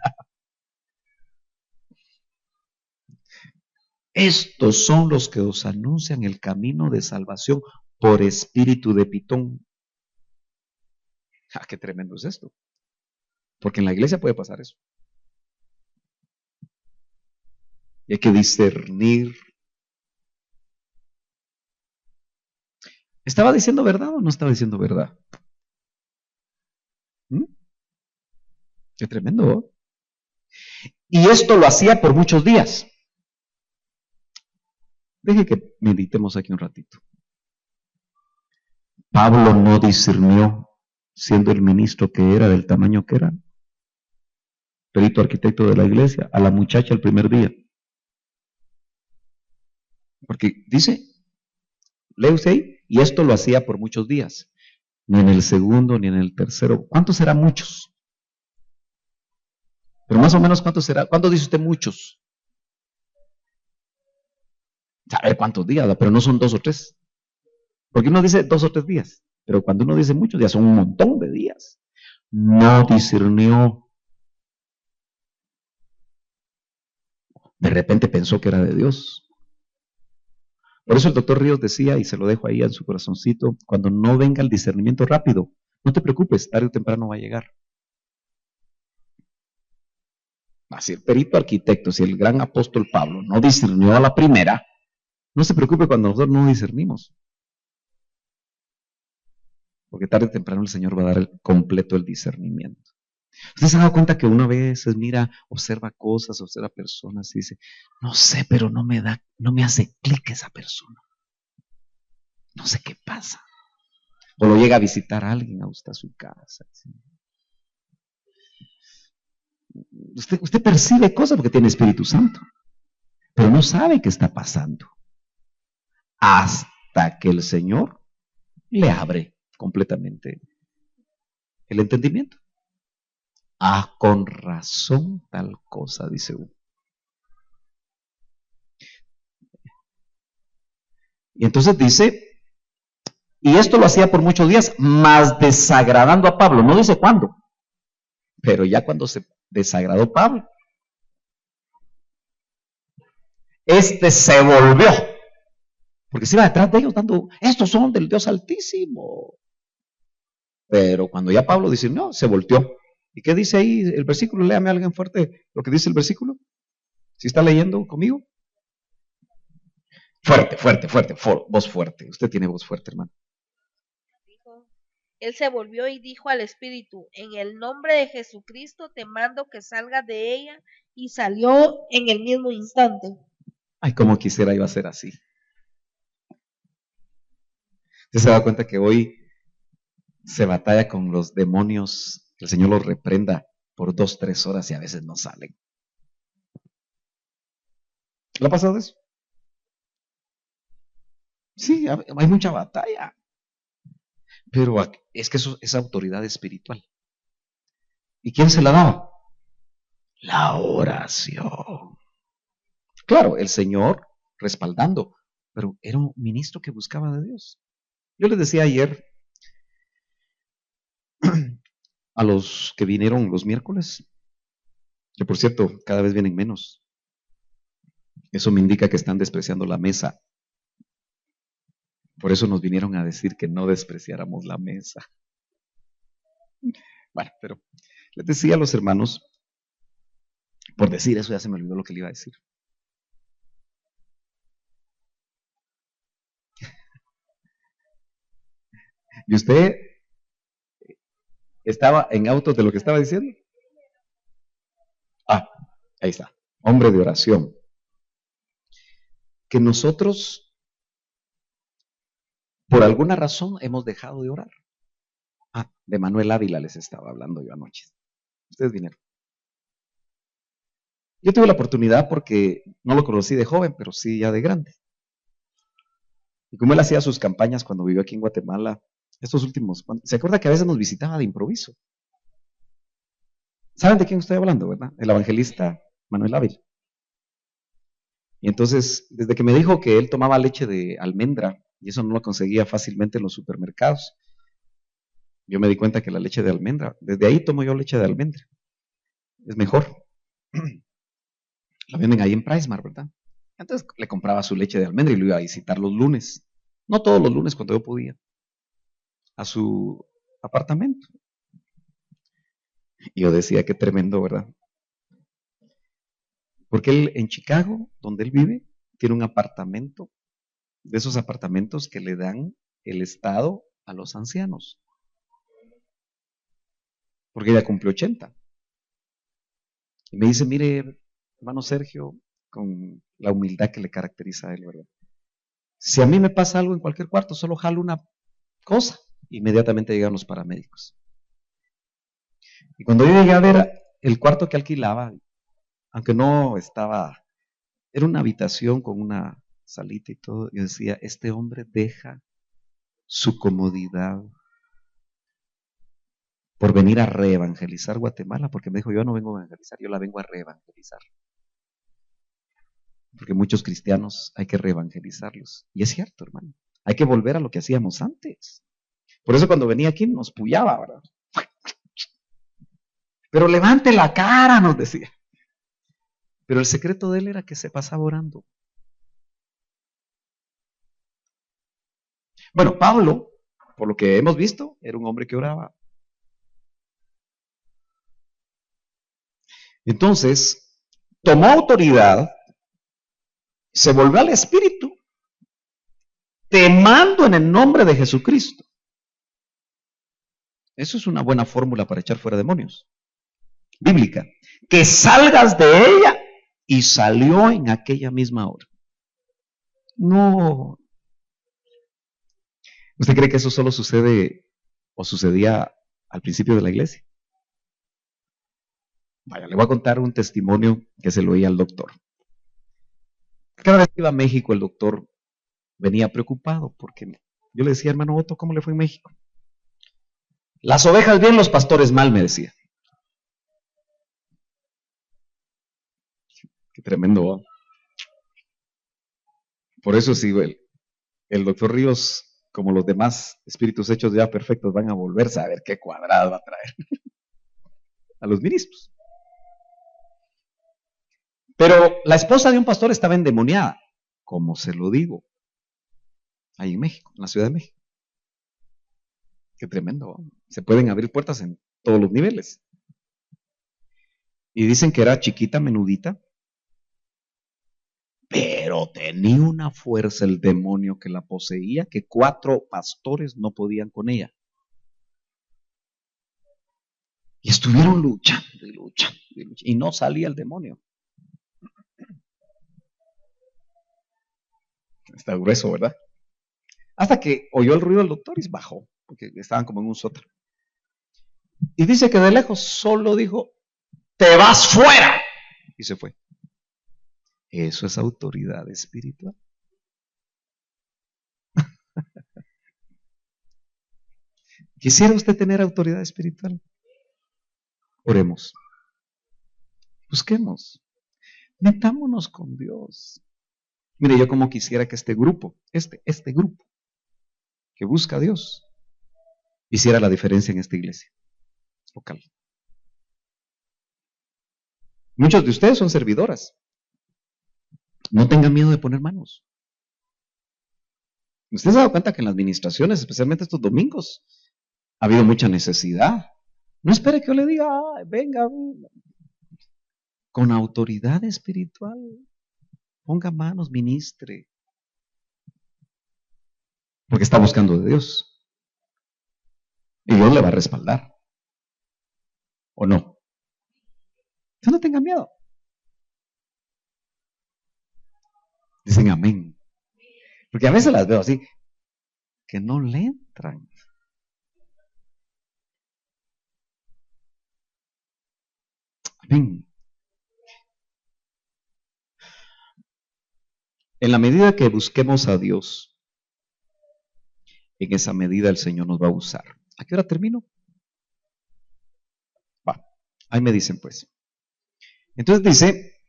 Estos son los que os anuncian el camino de salvación por espíritu de Pitón. Qué tremendo es esto. Porque en la iglesia puede pasar eso. Y hay que discernir. ¿Estaba diciendo verdad o no estaba diciendo verdad? Qué tremendo. Y esto lo hacía por muchos días. Deje que meditemos aquí un ratito. Pablo no discernió, siendo el ministro que era, del tamaño que era, perito arquitecto de la iglesia, a la muchacha el primer día. Porque dice, lee usted ahí, y esto lo hacía por muchos días. Ni en el segundo, ni en el tercero. ¿Cuántos serán muchos? Pero más o menos, ¿cuántos será? ¿Cuántos dice usted muchos? ¿Sabe cuántos días? Pero no son 2 o 3. Porque uno dice 2 o 3 días. Pero cuando uno dice muchos días, son un montón de días. No discernió. De repente pensó que era de Dios. Por eso el doctor Ríos decía, y se lo dejo ahí en su corazoncito, cuando no venga el discernimiento rápido, no te preocupes, tarde o temprano va a llegar. Así el perito arquitecto, si el gran apóstol Pablo no discernió a la primera, no se preocupe cuando nosotros no discernimos. Porque tarde o temprano el Señor va a dar completo el discernimiento. ¿Usted se ha dado cuenta que uno a veces mira, observa cosas, observa personas y dice, no sé, pero no me hace clic esa persona? No sé qué pasa. O lo llega a visitar a alguien a usted a su casa. ¿Sí? Usted percibe cosas porque tiene Espíritu Santo, pero no sabe qué está pasando. Hasta que el Señor le abre completamente el entendimiento. Ah, con razón tal cosa, dice uno. Y entonces dice, y esto lo hacía por muchos días, más desagradando a Pablo. No dice cuándo, pero ya cuando se desagradó Pablo, se volvió. Porque se iba detrás de ellos dando, estos son del Dios Altísimo. Pero cuando ya Pablo dice, no, se volteó. ¿Y qué dice ahí el versículo? Léame a alguien fuerte lo que dice el versículo. ¿Sí está leyendo conmigo? Fuerte, fuerte, fuerte, voz fuerte. Usted tiene voz fuerte, hermano. Él se volvió y dijo al espíritu, en el nombre de Jesucristo te mando que salgas de ella, y salió en el mismo instante. Ay, como quisiera iba a ser así. ¿Usted se da cuenta que hoy se batalla con los demonios? Que el Señor los reprenda por 2, 3 horas y a veces no salen. ¿Le ha pasado eso? Sí, hay mucha batalla. Pero es que eso es autoridad espiritual. ¿Y quién se la daba? La oración. Claro, el Señor respaldando. pero era un ministro que buscaba de Dios. Yo les decía ayer a los que vinieron los miércoles, que por cierto, cada vez vienen menos. Eso me indica que están despreciando la mesa. Por eso nos vinieron a decir que no despreciáramos la mesa. Bueno, pero les decía a los hermanos, por decir eso ya se me olvidó lo que le iba a decir. ¿Y usted estaba en autos de lo que estaba diciendo? Ah, ahí está. Hombre de oración. Que nosotros, por alguna razón, hemos dejado de orar. Ah, de Manuel Ávila les estaba hablando yo anoche. Ustedes vinieron. Yo tuve la oportunidad porque no lo conocí de joven, pero sí ya de grande. Y como él hacía sus campañas cuando vivió aquí en Guatemala, estos últimos, ¿se acuerda que a veces nos visitaba de improviso? ¿Saben de quién estoy hablando, verdad? El evangelista Manuel Ávila. Y entonces, desde que me dijo que él tomaba leche de almendra, y eso no lo conseguía fácilmente en los supermercados, yo me di cuenta que la leche de almendra, desde ahí tomo yo leche de almendra. Es mejor. La venden ahí en PriceMart, ¿verdad? Entonces le compraba su leche de almendra y lo iba a visitar los lunes. No todos los lunes cuando yo podía. A su apartamento. Y yo decía, qué tremendo, ¿verdad? Porque él en Chicago, donde él vive, tiene un apartamento, de esos apartamentos que le dan el Estado a los ancianos. Porque ella cumplió 80. Y me dice, mire, hermano Sergio, con la humildad que le caracteriza a él, ¿verdad? Si a mí me pasa algo en cualquier cuarto, solo jalo una cosa, inmediatamente llegan los paramédicos. Y cuando yo llegué a ver el cuarto que alquilaba, aunque no estaba, era una habitación con una salita y todo, yo decía, este hombre deja su comodidad por venir a reevangelizar Guatemala, porque me dijo, yo no vengo a evangelizar, yo la vengo a reevangelizar. Porque muchos cristianos hay que reevangelizarlos. Y es cierto, hermano, hay que volver a lo que hacíamos antes. Por eso cuando venía aquí nos pullaba, ¿verdad? Pero levante la cara, nos decía. Pero el secreto de él era que se pasaba orando. Bueno, Pablo, por lo que hemos visto, era un hombre que oraba. Entonces, tomó autoridad, se volvió al Espíritu, te mando en el nombre de Jesucristo. Eso es una buena fórmula para echar fuera demonios. Bíblica. Que salgas de ella, y salió en aquella misma hora. No. ¿Usted cree que eso solo sucede o sucedía al principio de la iglesia? Vaya, le voy a contar un testimonio que se lo oía al doctor. Cada vez que iba a México, el doctor venía preocupado porque yo le decía, hermano Otto, ¿cómo le fue en México? Las ovejas bien, los pastores mal, me decía. Qué tremendo. Por eso sí, el doctor Ríos, como los demás espíritus hechos ya perfectos, van a volverse a ver qué cuadrado va a traer a los ministros. Pero la esposa de un pastor estaba endemoniada, como se lo digo, ahí en México, en la Ciudad de México. Qué tremendo. Se pueden abrir puertas en todos los niveles. Y dicen que era chiquita, menudita, pero tenía una fuerza el demonio que la poseía, que 4 pastores no podían con ella. Y estuvieron luchando y luchando y luchando, y no salía el demonio. Está grueso, ¿verdad? Hasta que oyó el ruido del doctor y bajó, porque estaban como en un sótano. Y dice que de lejos solo dijo, te vas fuera. Y se fue. Eso es autoridad espiritual. ¿Quisiera usted tener autoridad espiritual? Oremos. Busquemos. Metámonos con Dios. Mire, yo como quisiera que este grupo, este grupo que busca a Dios, hiciera la diferencia en esta iglesia local. Muchos de ustedes son servidoras. No tengan miedo de poner manos. ¿Usted se ha dado cuenta que en las administraciones, especialmente estos domingos, ha habido mucha necesidad? No espere que yo le diga, venga, con autoridad espiritual, ponga manos, ministre, porque está buscando de Dios. Y Dios le va a respaldar. ¿O no? Usted no tenga miedo. Dicen amén. Porque a veces las veo así, que no le entran. Amén. En la medida que busquemos a Dios, en esa medida el Señor nos va a usar. ¿A qué hora termino? Va, ahí me dicen pues. Entonces dice,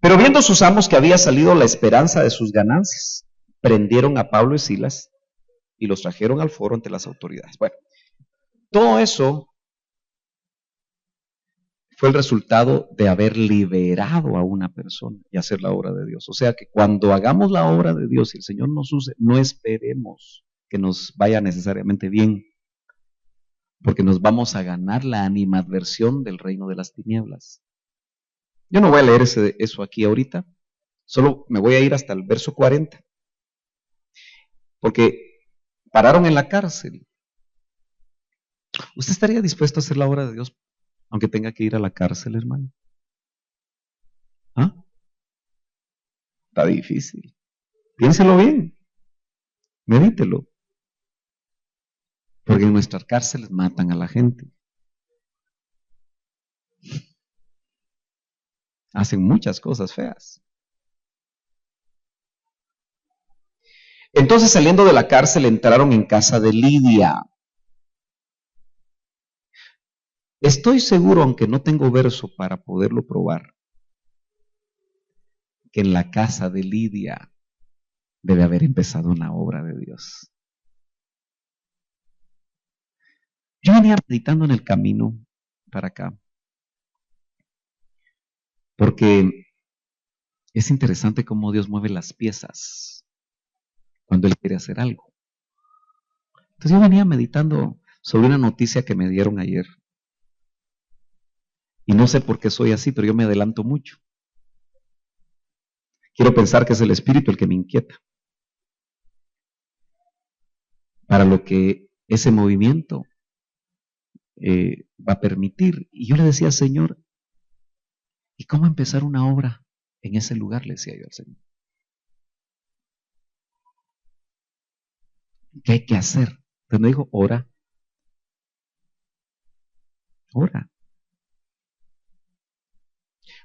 pero viendo sus amos que había salido la esperanza de sus ganancias, prendieron a Pablo y Silas y los trajeron al foro ante las autoridades. Bueno, todo eso fue el resultado de haber liberado a una persona y hacer la obra de Dios. O sea que cuando hagamos la obra de Dios y el Señor nos use, no esperemos que nos vaya necesariamente bien, porque nos vamos a ganar la animadversión del reino de las tinieblas. Yo no voy a leer eso aquí ahorita, solo me voy a ir hasta el verso 40, porque pararon en la cárcel. ¿Usted estaría dispuesto a hacer la obra de Dios aunque tenga que ir a la cárcel, hermano? ¿Ah? Está difícil. Piénselo bien. Medítelo. Porque en nuestras cárceles matan a la gente. Hacen muchas cosas feas. Entonces, saliendo de la cárcel, entraron en casa de Lidia. Estoy seguro, aunque no tengo verso para poderlo probar, que en la casa de Lidia debe haber empezado una obra de Dios. Yo venía meditando en el camino para acá, porque es interesante cómo Dios mueve las piezas cuando Él quiere hacer algo. Entonces yo venía meditando sobre una noticia que me dieron ayer. Y no sé por qué soy así, pero yo me adelanto mucho. Quiero pensar que es el Espíritu el que me inquieta para lo que ese movimiento va a permitir. Y yo le decía al Señor, ¿y cómo empezar una obra en ese lugar? Le decía yo al Señor. ¿Qué hay que hacer? Entonces me dijo, ora. Ora.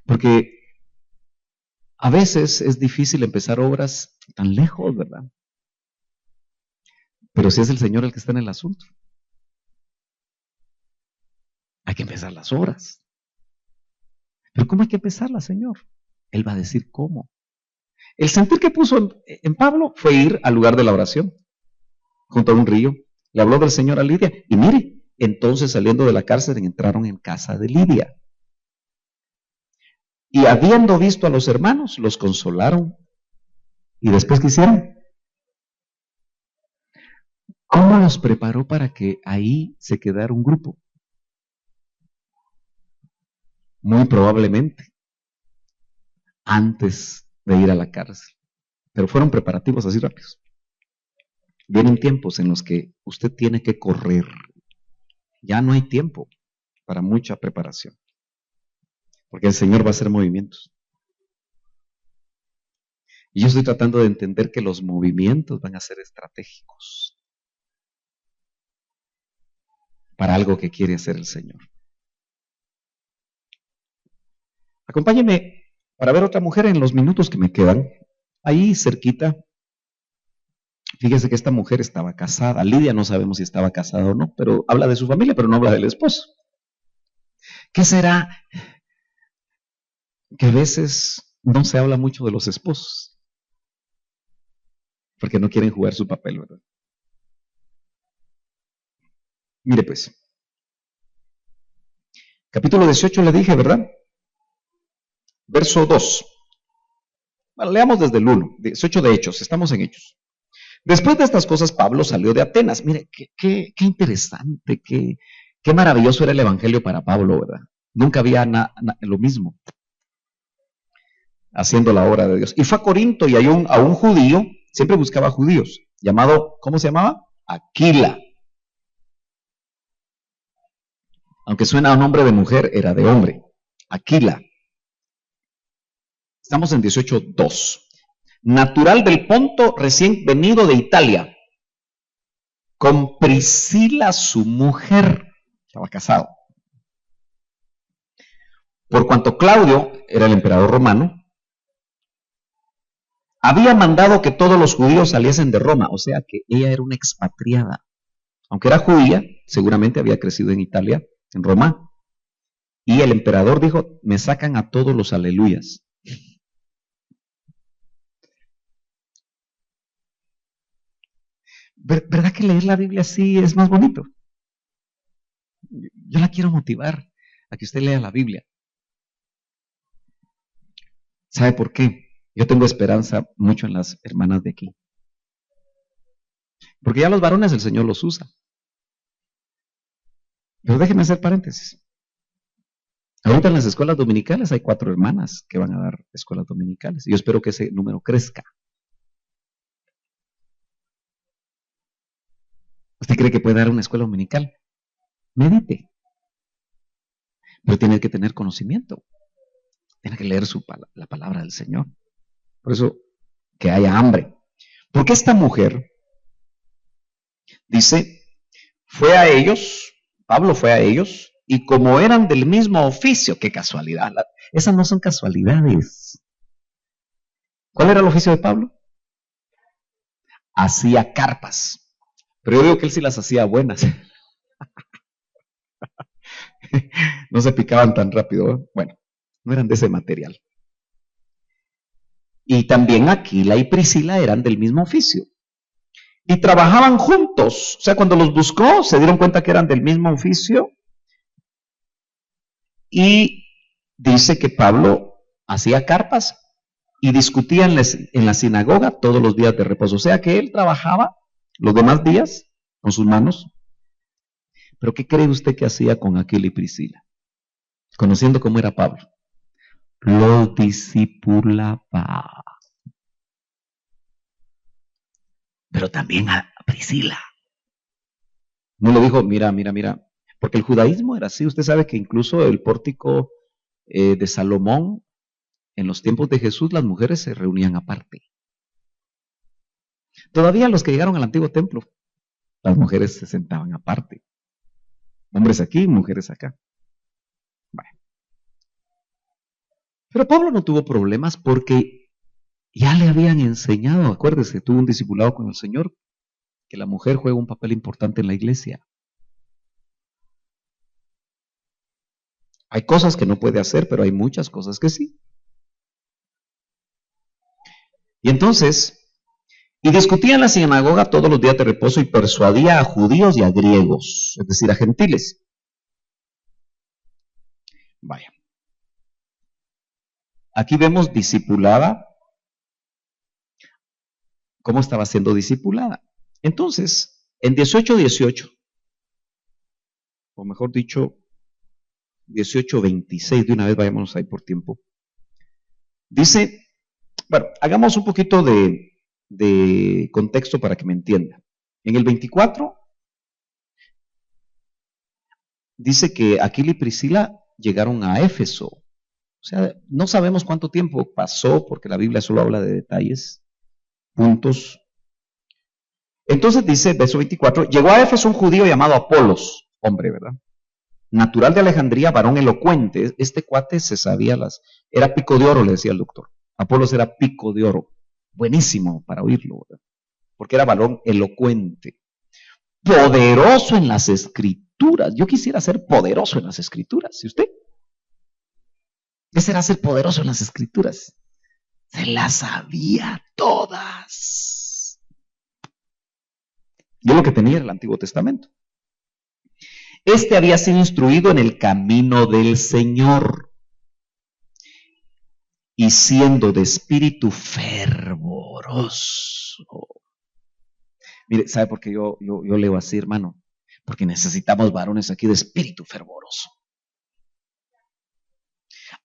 Porque a veces es difícil empezar obras tan lejos, ¿verdad? Pero si es el Señor el que está en el asunto, hay que empezar las obras. Pero ¿cómo hay que empezarlas, Señor? Él va a decir cómo. El sentir que puso en Pablo fue ir al lugar de la oración, junto a un río. Le habló del Señor a Lidia. Y mire, entonces saliendo de la cárcel entraron en casa de Lidia. Y habiendo visto a los hermanos, los consolaron. ¿Y después qué hicieron? ¿Cómo los preparó para que ahí se quedara un grupo? Muy probablemente antes de ir a la cárcel. Pero fueron preparativos así rápidos. Vienen tiempos en los que usted tiene que correr. Ya no hay tiempo para mucha preparación. Porque el Señor va a hacer movimientos. Y yo estoy tratando de entender que los movimientos van a ser estratégicos para algo que quiere hacer el Señor. Acompáñenme para ver otra mujer en los minutos que me quedan. Ahí cerquita, fíjese que esta mujer estaba casada. Lidia no sabemos si estaba casada o no, pero habla de su familia, pero no habla del esposo. ¿Qué será? Que a veces no se habla mucho de los esposos, porque no quieren jugar su papel, ¿verdad? Mire pues, capítulo 18 le dije, ¿verdad? Verso 2. Bueno, leamos desde el 1, 18 de Hechos, estamos en Hechos. Después de estas cosas, Pablo salió de Atenas. Mire, qué interesante, qué maravilloso era el evangelio para Pablo, ¿verdad? Nunca había lo mismo, haciendo la obra de Dios. Y fue a Corinto y a un judío, siempre buscaba judíos, llamado, ¿cómo se llamaba? Aquila. Aunque suena a nombre de mujer, era de hombre. Aquila. Estamos en 18:2. Natural del Ponto, recién venido de Italia, con Priscila, su mujer. Estaba casado. Por cuanto Claudio era el emperador romano, había mandado que todos los judíos saliesen de Roma, o sea que ella era una expatriada. Aunque era judía, seguramente había crecido en Italia, en Roma, y el emperador dijo, me sacan a todos los aleluyas. ¿Verdad que leer la Biblia así es más bonito? Yo la quiero motivar a que usted lea la Biblia. ¿Sabe por qué? Yo tengo esperanza mucho en las hermanas de aquí. Porque ya los varones el Señor los usa. Pero déjenme hacer paréntesis. Ahorita en las escuelas dominicales hay 4 hermanas que van a dar escuelas dominicales. Y yo espero que ese número crezca. ¿Usted cree que puede dar una escuela dominical? Medite. Pero tiene que tener conocimiento. Tiene que leer la palabra del Señor. Por eso, que haya hambre. Porque esta mujer, dice, fue a ellos, Pablo fue a ellos, y como eran del mismo oficio, qué casualidad. Esas no son casualidades. ¿Cuál era el oficio de Pablo? Hacía carpas. Pero yo digo que él sí las hacía buenas. No se picaban tan rápido, ¿eh? Bueno, no eran de ese material. Y también Aquila y Priscila eran del mismo oficio. Y trabajaban juntos. O sea, cuando los buscó, se dieron cuenta que eran del mismo oficio. Y dice que Pablo hacía carpas y discutía en la sinagoga todos los días de reposo. O sea que él trabajaba los demás días con sus manos. Pero ¿qué cree usted que hacía con Aquila y Priscila? Conociendo cómo era Pablo. Lo discipulaba. Pero también a Priscila. No le dijo, mira. Porque el judaísmo era así. Usted sabe que incluso el pórtico de Salomón, en los tiempos de Jesús, las mujeres se reunían aparte. Todavía los que llegaron al antiguo templo, las mujeres se sentaban aparte. Hombres aquí, mujeres acá. Bueno. Pero Pablo no tuvo problemas porque ya le habían enseñado, acuérdese, tuvo un discipulado con el Señor, que la mujer juega un papel importante en la iglesia. Hay cosas que no puede hacer, pero hay muchas cosas que sí. Y entonces, y discutía en la sinagoga todos los días de reposo y persuadía a judíos y a griegos, es decir, a gentiles. Vaya. Aquí vemos discipulada. ¿Cómo estaba siendo discipulada? Entonces, en 18:18, o mejor dicho, 18:26, de una vez vayámonos ahí por tiempo. Dice, bueno, hagamos un poquito de contexto para que me entienda. En el 24, dice que Aquila y Priscila llegaron a Éfeso. O sea, no sabemos cuánto tiempo pasó, porque la Biblia solo habla de detalles, puntos. Entonces dice, verso 24, llegó a Éfeso un judío llamado Apolos, hombre, ¿verdad? Natural de Alejandría, varón elocuente. Este cuate se sabía era pico de oro, le decía el doctor. Apolos era pico de oro. Buenísimo para oírlo, ¿verdad? Porque era varón elocuente. Poderoso en las escrituras. Yo quisiera ser poderoso en las escrituras. ¿Y usted? ¿Qué será ser poderoso en las escrituras? Se las sabía todas. Yo lo que tenía era el Antiguo Testamento. Este había sido instruido en el camino del Señor y siendo de espíritu fervoroso. Mire, ¿sabe por qué yo leo así, hermano? Porque necesitamos varones aquí de espíritu fervoroso.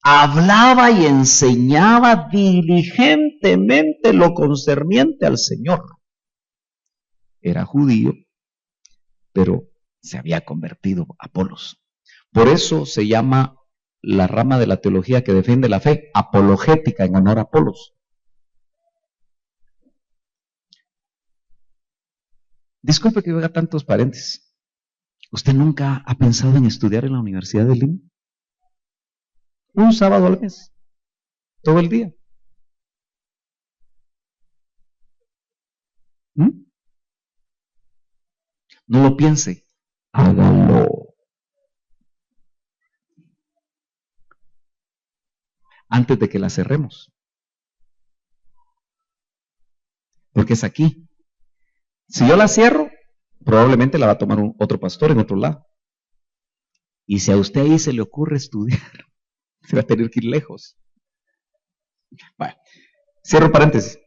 Hablaba y enseñaba diligentemente lo concerniente al Señor. Era judío, pero se había convertido a Apolos. Por eso se llama la rama de la teología que defiende la fe apologética, en honor a Apolos. Disculpe que yo haga tantos paréntesis. ¿Usted nunca ha pensado en estudiar en la Universidad de Lima? Un sábado al mes, todo el día. No lo piense, hágalo. Antes de que la cerremos. Porque es aquí. Si yo la cierro, probablemente la va a tomar otro pastor en otro lado. Y si a usted ahí se le ocurre estudiar, se va a tener que ir lejos. Bueno, cierro paréntesis.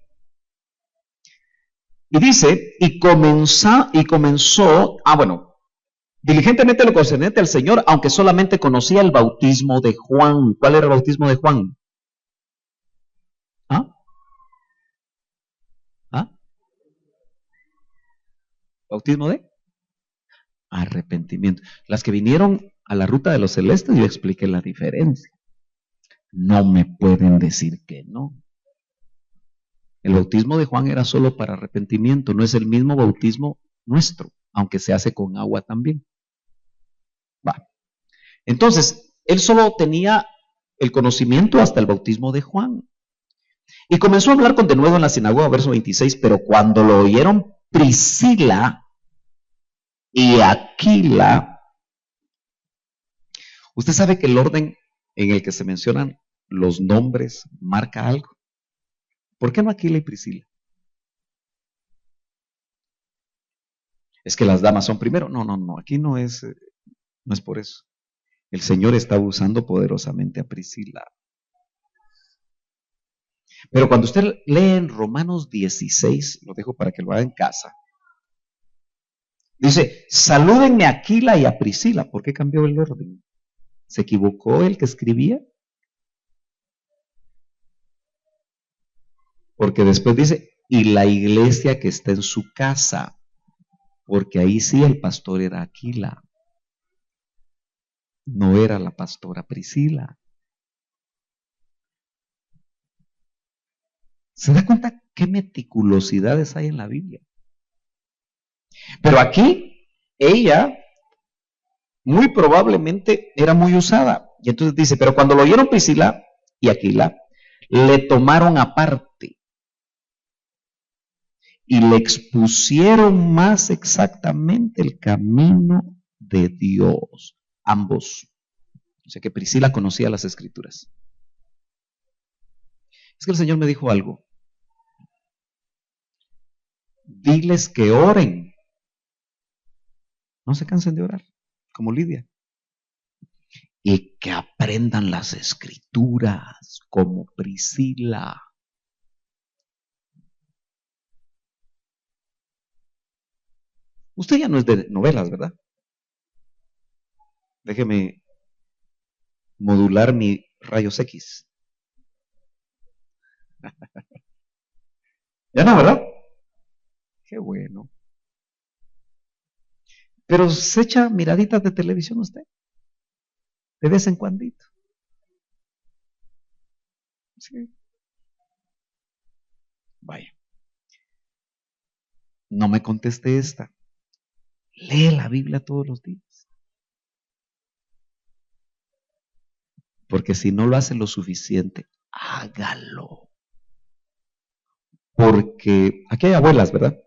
Y dice, y comenzó, diligentemente lo concerniente al Señor, aunque solamente conocía el bautismo de Juan. ¿Cuál era el bautismo de Juan? ¿Bautismo de? Arrepentimiento. Las que vinieron a la ruta de los celestes, yo expliqué la diferencia. No me pueden decir que no. El bautismo de Juan era solo para arrepentimiento, no es el mismo bautismo nuestro, aunque se hace con agua también. Va. Entonces, él solo tenía el conocimiento hasta el bautismo de Juan. Y comenzó a hablar de nuevo en la sinagoga, verso 26, pero cuando lo oyeron Priscila y Aquila, usted sabe que el orden en el que se mencionan los nombres marca algo. ¿Por qué no Aquila y Priscila? Es que las damas son primero. No, aquí no es por eso. El Señor está usando poderosamente a Priscila. Pero cuando usted lee en Romanos 16, lo dejo para que lo haga en casa, dice, salúdenme a Aquila y a Priscila. ¿Por qué cambió el orden? ¿Se equivocó el que escribía? Porque después dice, y la iglesia que está en su casa, porque ahí sí el pastor era Aquila, no era la pastora Priscila. ¿Se da cuenta qué meticulosidades hay en la Biblia? Pero aquí, ella muy probablemente era muy usada. Y entonces dice, pero cuando lo oyeron Priscila y Aquila, le tomaron aparte y le expusieron más exactamente el camino de Dios. Ambos. O sea que Priscila conocía las Escrituras. Es que el Señor me dijo algo. Diles que oren. No se cansen de orar, como Lidia. Y que aprendan las Escrituras, como Priscila. Usted ya no es de novelas, ¿verdad? Déjeme modular mi rayos X. Ya no, ¿verdad? Qué bueno. Pero se echa miraditas de televisión usted. De vez en cuando. Sí. Vaya. No me conteste esta. Lee la Biblia todos los días. Porque si no lo hace lo suficiente, hágalo. Porque aquí hay abuelas, ¿verdad?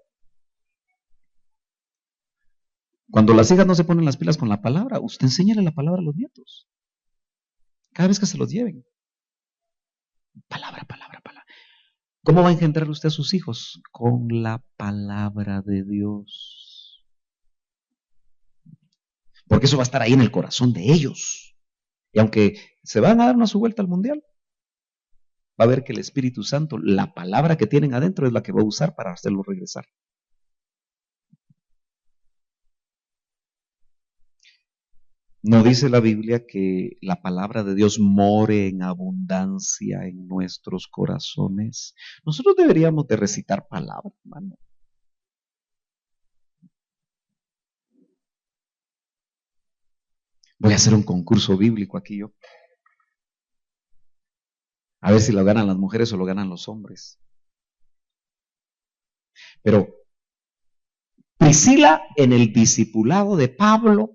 Cuando las hijas no se ponen las pilas con la palabra, usted enséñale la palabra a los nietos. Cada vez que se los lleven. Palabra, palabra, palabra. ¿Cómo va a engendrar usted a sus hijos? Con la palabra de Dios. Porque eso va a estar ahí en el corazón de ellos. Y aunque se van a dar una su vuelta al mundial, va a ver que el Espíritu Santo, la palabra que tienen adentro es la que va a usar para hacerlo regresar. ¿No dice la Biblia que la palabra de Dios more en abundancia en nuestros corazones? Nosotros deberíamos de recitar palabra, hermano. Voy a hacer un concurso bíblico aquí yo. A ver si lo ganan las mujeres o lo ganan los hombres. Pero Priscila en el discipulado de Pablo,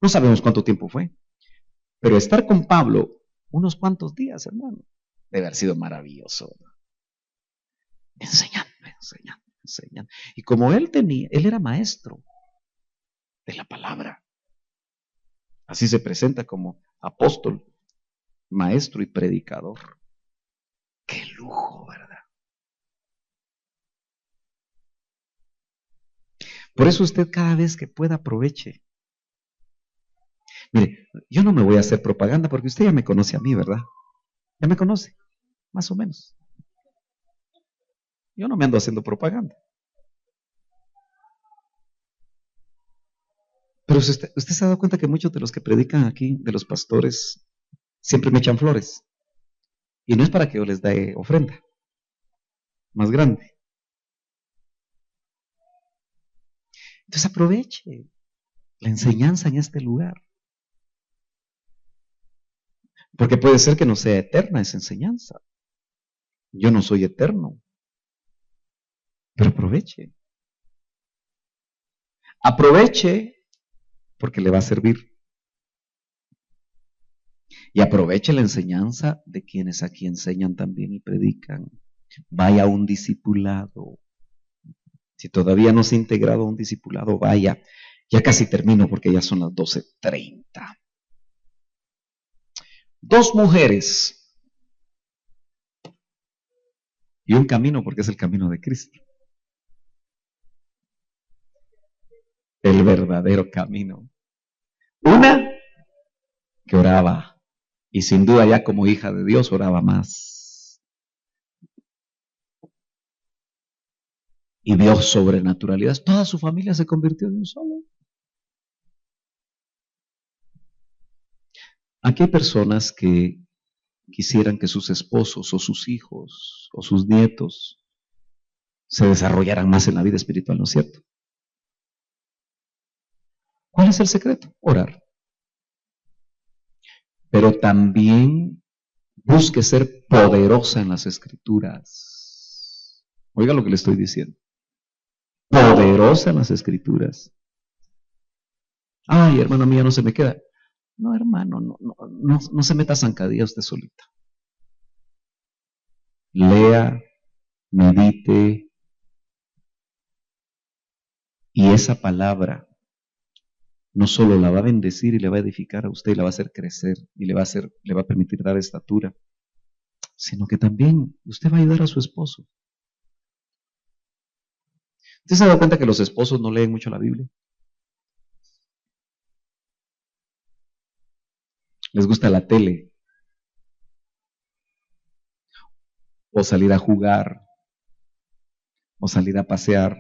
no sabemos cuánto tiempo fue, pero estar con Pablo unos cuantos días, hermano, debe haber sido maravilloso. Enseñando, enseñando, enseñando. Y como él era maestro de la palabra. Así se presenta como apóstol, maestro y predicador. ¡Qué lujo, verdad! Por eso usted cada vez que pueda aproveche. Mire, yo no me voy a hacer propaganda porque usted ya me conoce a mí, ¿verdad? Ya me conoce, más o menos. Yo no me ando haciendo propaganda. Pero usted se ha dado cuenta que muchos de los que predican aquí, de los pastores, siempre me echan flores. Y no es para que yo les dé ofrenda más grande. Entonces aproveche la enseñanza en este lugar. Porque puede ser que no sea eterna esa enseñanza. Yo no soy eterno. Pero aproveche. Aproveche porque le va a servir. Y aproveche la enseñanza de quienes aquí enseñan también y predican. Vaya a un discipulado. Si todavía no se ha integrado a un discipulado, vaya. Ya casi termino porque ya son las 12:30. 2 mujeres y un camino porque es el camino de Cristo. El verdadero camino. Una que oraba y sin duda ya como hija de Dios oraba más. Y vio sobrenaturalidad. Toda su familia se convirtió en un solo. Aquí hay personas que quisieran que sus esposos o sus hijos o sus nietos se desarrollaran más en la vida espiritual, ¿no es cierto? ¿Cuál es el secreto? Orar. Pero también busque ser poderosa en las escrituras. Oiga lo que le estoy diciendo. Poderosa en las escrituras. Ay, hermano mía, no se me queda. No, hermano, no se meta zancadilla usted solita. Lea, medite, y esa palabra no solo la va a bendecir y le va a edificar a usted y la va a hacer crecer y le va a permitir dar estatura, sino que también usted va a ayudar a su esposo. ¿Usted se ha dado cuenta que los esposos no leen mucho la Biblia? Les gusta la tele, o salir a jugar, o salir a pasear.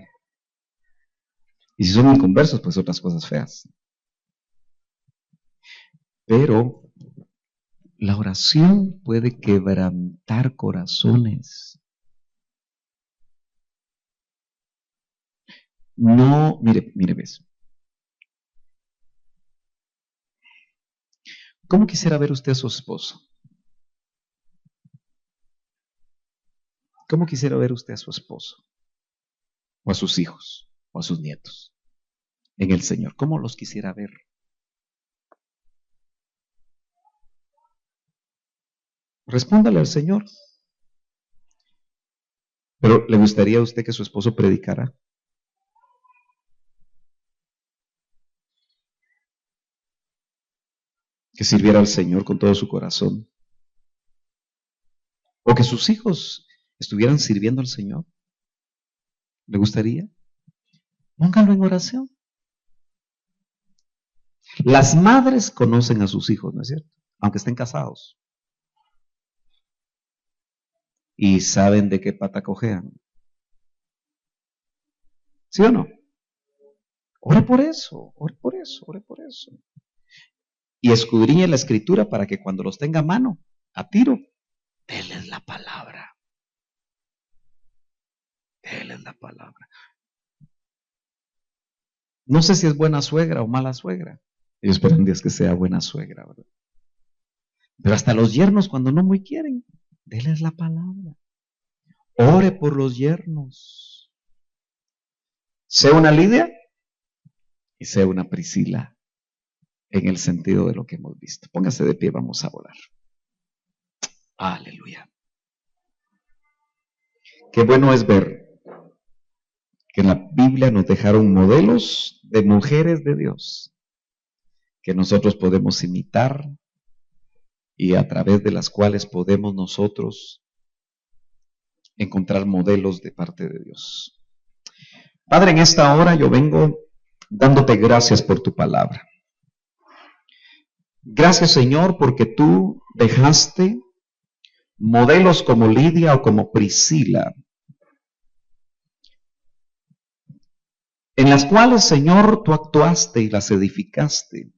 Y si son inconversos, pues otras cosas feas. Pero la oración puede quebrantar corazones. No, mire, ves. ¿Cómo quisiera ver usted a su esposo? ¿Cómo quisiera ver usted a su esposo? O a sus hijos, o a sus nietos, en el Señor. ¿Cómo los quisiera ver? Respóndale al Señor. Pero ¿le gustaría a usted que su esposo predicara? Que sirviera al Señor con todo su corazón. O que sus hijos estuvieran sirviendo al Señor? ¿Le gustaría? Póngalo en oración. Las madres conocen a sus hijos, ¿no es cierto? Aunque estén casados. Y saben de qué pata cojean. ¿Sí o no? Ore por eso, ore por eso, ore por eso. Y escudriñe la escritura para que cuando los tenga a mano, a tiro, déles la palabra. Déles la palabra. No sé si es buena suegra o mala suegra. Yo espero en Dios que sea buena suegra, ¿verdad? Pero hasta los yernos cuando no muy quieren, déles la palabra. Ore por los yernos. Sea una Lidia y sea una Priscila, en el sentido de lo que hemos visto. Póngase de pie, vamos a orar. Aleluya. Qué bueno es ver que en la Biblia nos dejaron modelos de mujeres de Dios que nosotros podemos imitar y a través de las cuales podemos nosotros encontrar modelos de parte de Dios. Padre, en esta hora yo vengo dándote gracias por tu palabra. Gracias, Señor, porque tú dejaste modelos como Lidia o como Priscila, en las cuales, Señor, tú actuaste y las edificaste,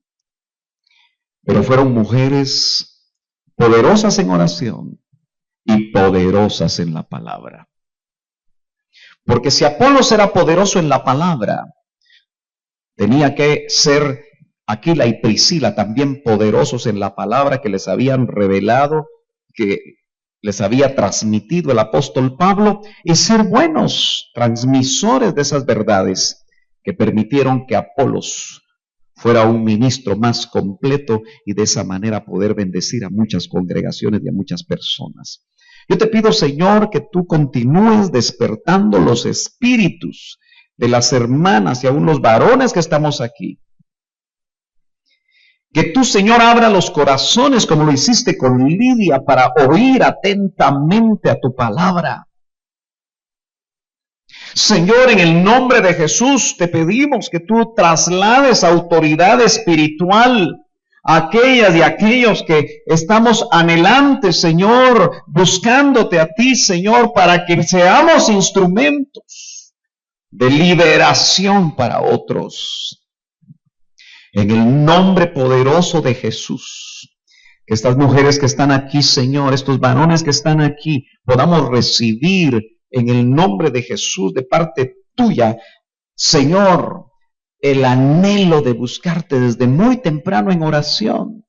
pero fueron mujeres poderosas en oración y poderosas en la palabra. Porque si Apolos era poderoso en la palabra, tenía que ser Aquila y Priscila también poderosos en la palabra que les habían revelado, que les había transmitido el apóstol Pablo, y ser buenos transmisores de esas verdades que permitieron que Apolos fuera un ministro más completo y de esa manera poder bendecir a muchas congregaciones y a muchas personas. Yo te pido, Señor, que tú continúes despertando los espíritus de las hermanas y aún los varones que estamos aquí. Que tú, Señor, abra los corazones como lo hiciste con Lidia para oír atentamente a tu palabra. Señor, en el nombre de Jesús te pedimos que tú traslades autoridad espiritual a aquellas y aquellos que estamos anhelantes, Señor, buscándote a ti, Señor, para que seamos instrumentos de liberación para otros. En el nombre poderoso de Jesús, que estas mujeres que están aquí, Señor, estos varones que están aquí, podamos recibir en el nombre de Jesús de parte tuya, Señor, el anhelo de buscarte desde muy temprano en oración,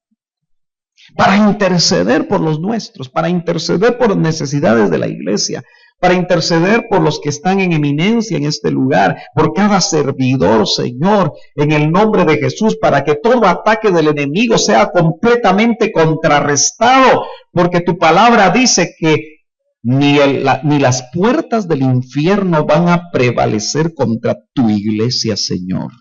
para interceder por los nuestros, para interceder por las necesidades de la iglesia, para interceder por los que están en eminencia en este lugar, por cada servidor, Señor, en el nombre de Jesús, para que todo ataque del enemigo sea completamente contrarrestado, porque tu palabra dice que ni las puertas del infierno van a prevalecer contra tu iglesia, Señor.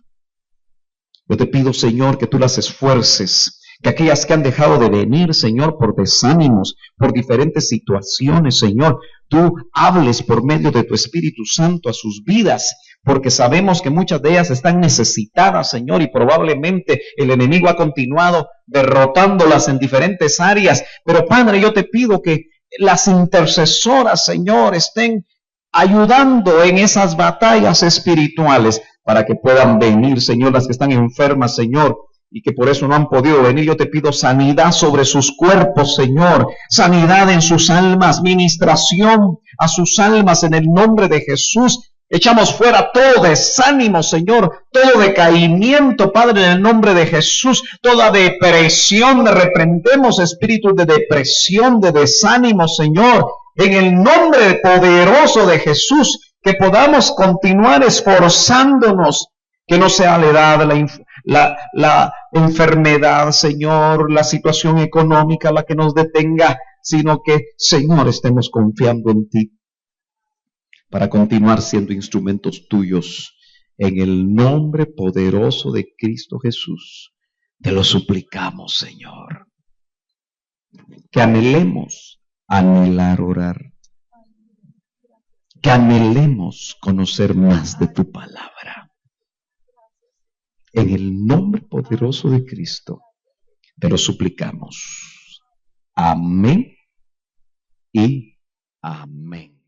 Yo te pido, Señor, que tú las esfuerces, que aquellas que han dejado de venir, Señor, por desánimos, por diferentes situaciones, Señor, tú hables por medio de tu Espíritu Santo a sus vidas, porque sabemos que muchas de ellas están necesitadas, Señor, y probablemente el enemigo ha continuado derrotándolas en diferentes áreas. Pero, Padre, yo te pido que las intercesoras, Señor, estén ayudando en esas batallas espirituales para que puedan venir, Señor, las que están enfermas, Señor, y que por eso no han podido venir. Yo te pido sanidad sobre sus cuerpos, Señor, sanidad en sus almas, ministración a sus almas en el nombre de Jesús. Echamos fuera todo desánimo, Señor, todo decaimiento, Padre, en el nombre de Jesús, toda depresión, reprendemos espíritus de depresión, de desánimo, Señor, en el nombre poderoso de Jesús, que podamos continuar esforzándonos, que no sea la edad, la enfermedad, Señor, la situación económica la que nos detenga, sino que, Señor, estemos confiando en ti, para continuar siendo instrumentos tuyos. En el nombre poderoso de Cristo Jesús, te lo suplicamos, Señor. Que anhelemos anhelar orar. que anhelemos conocer más de tu palabra. En el nombre poderoso de Cristo, te lo suplicamos. Amén y amén.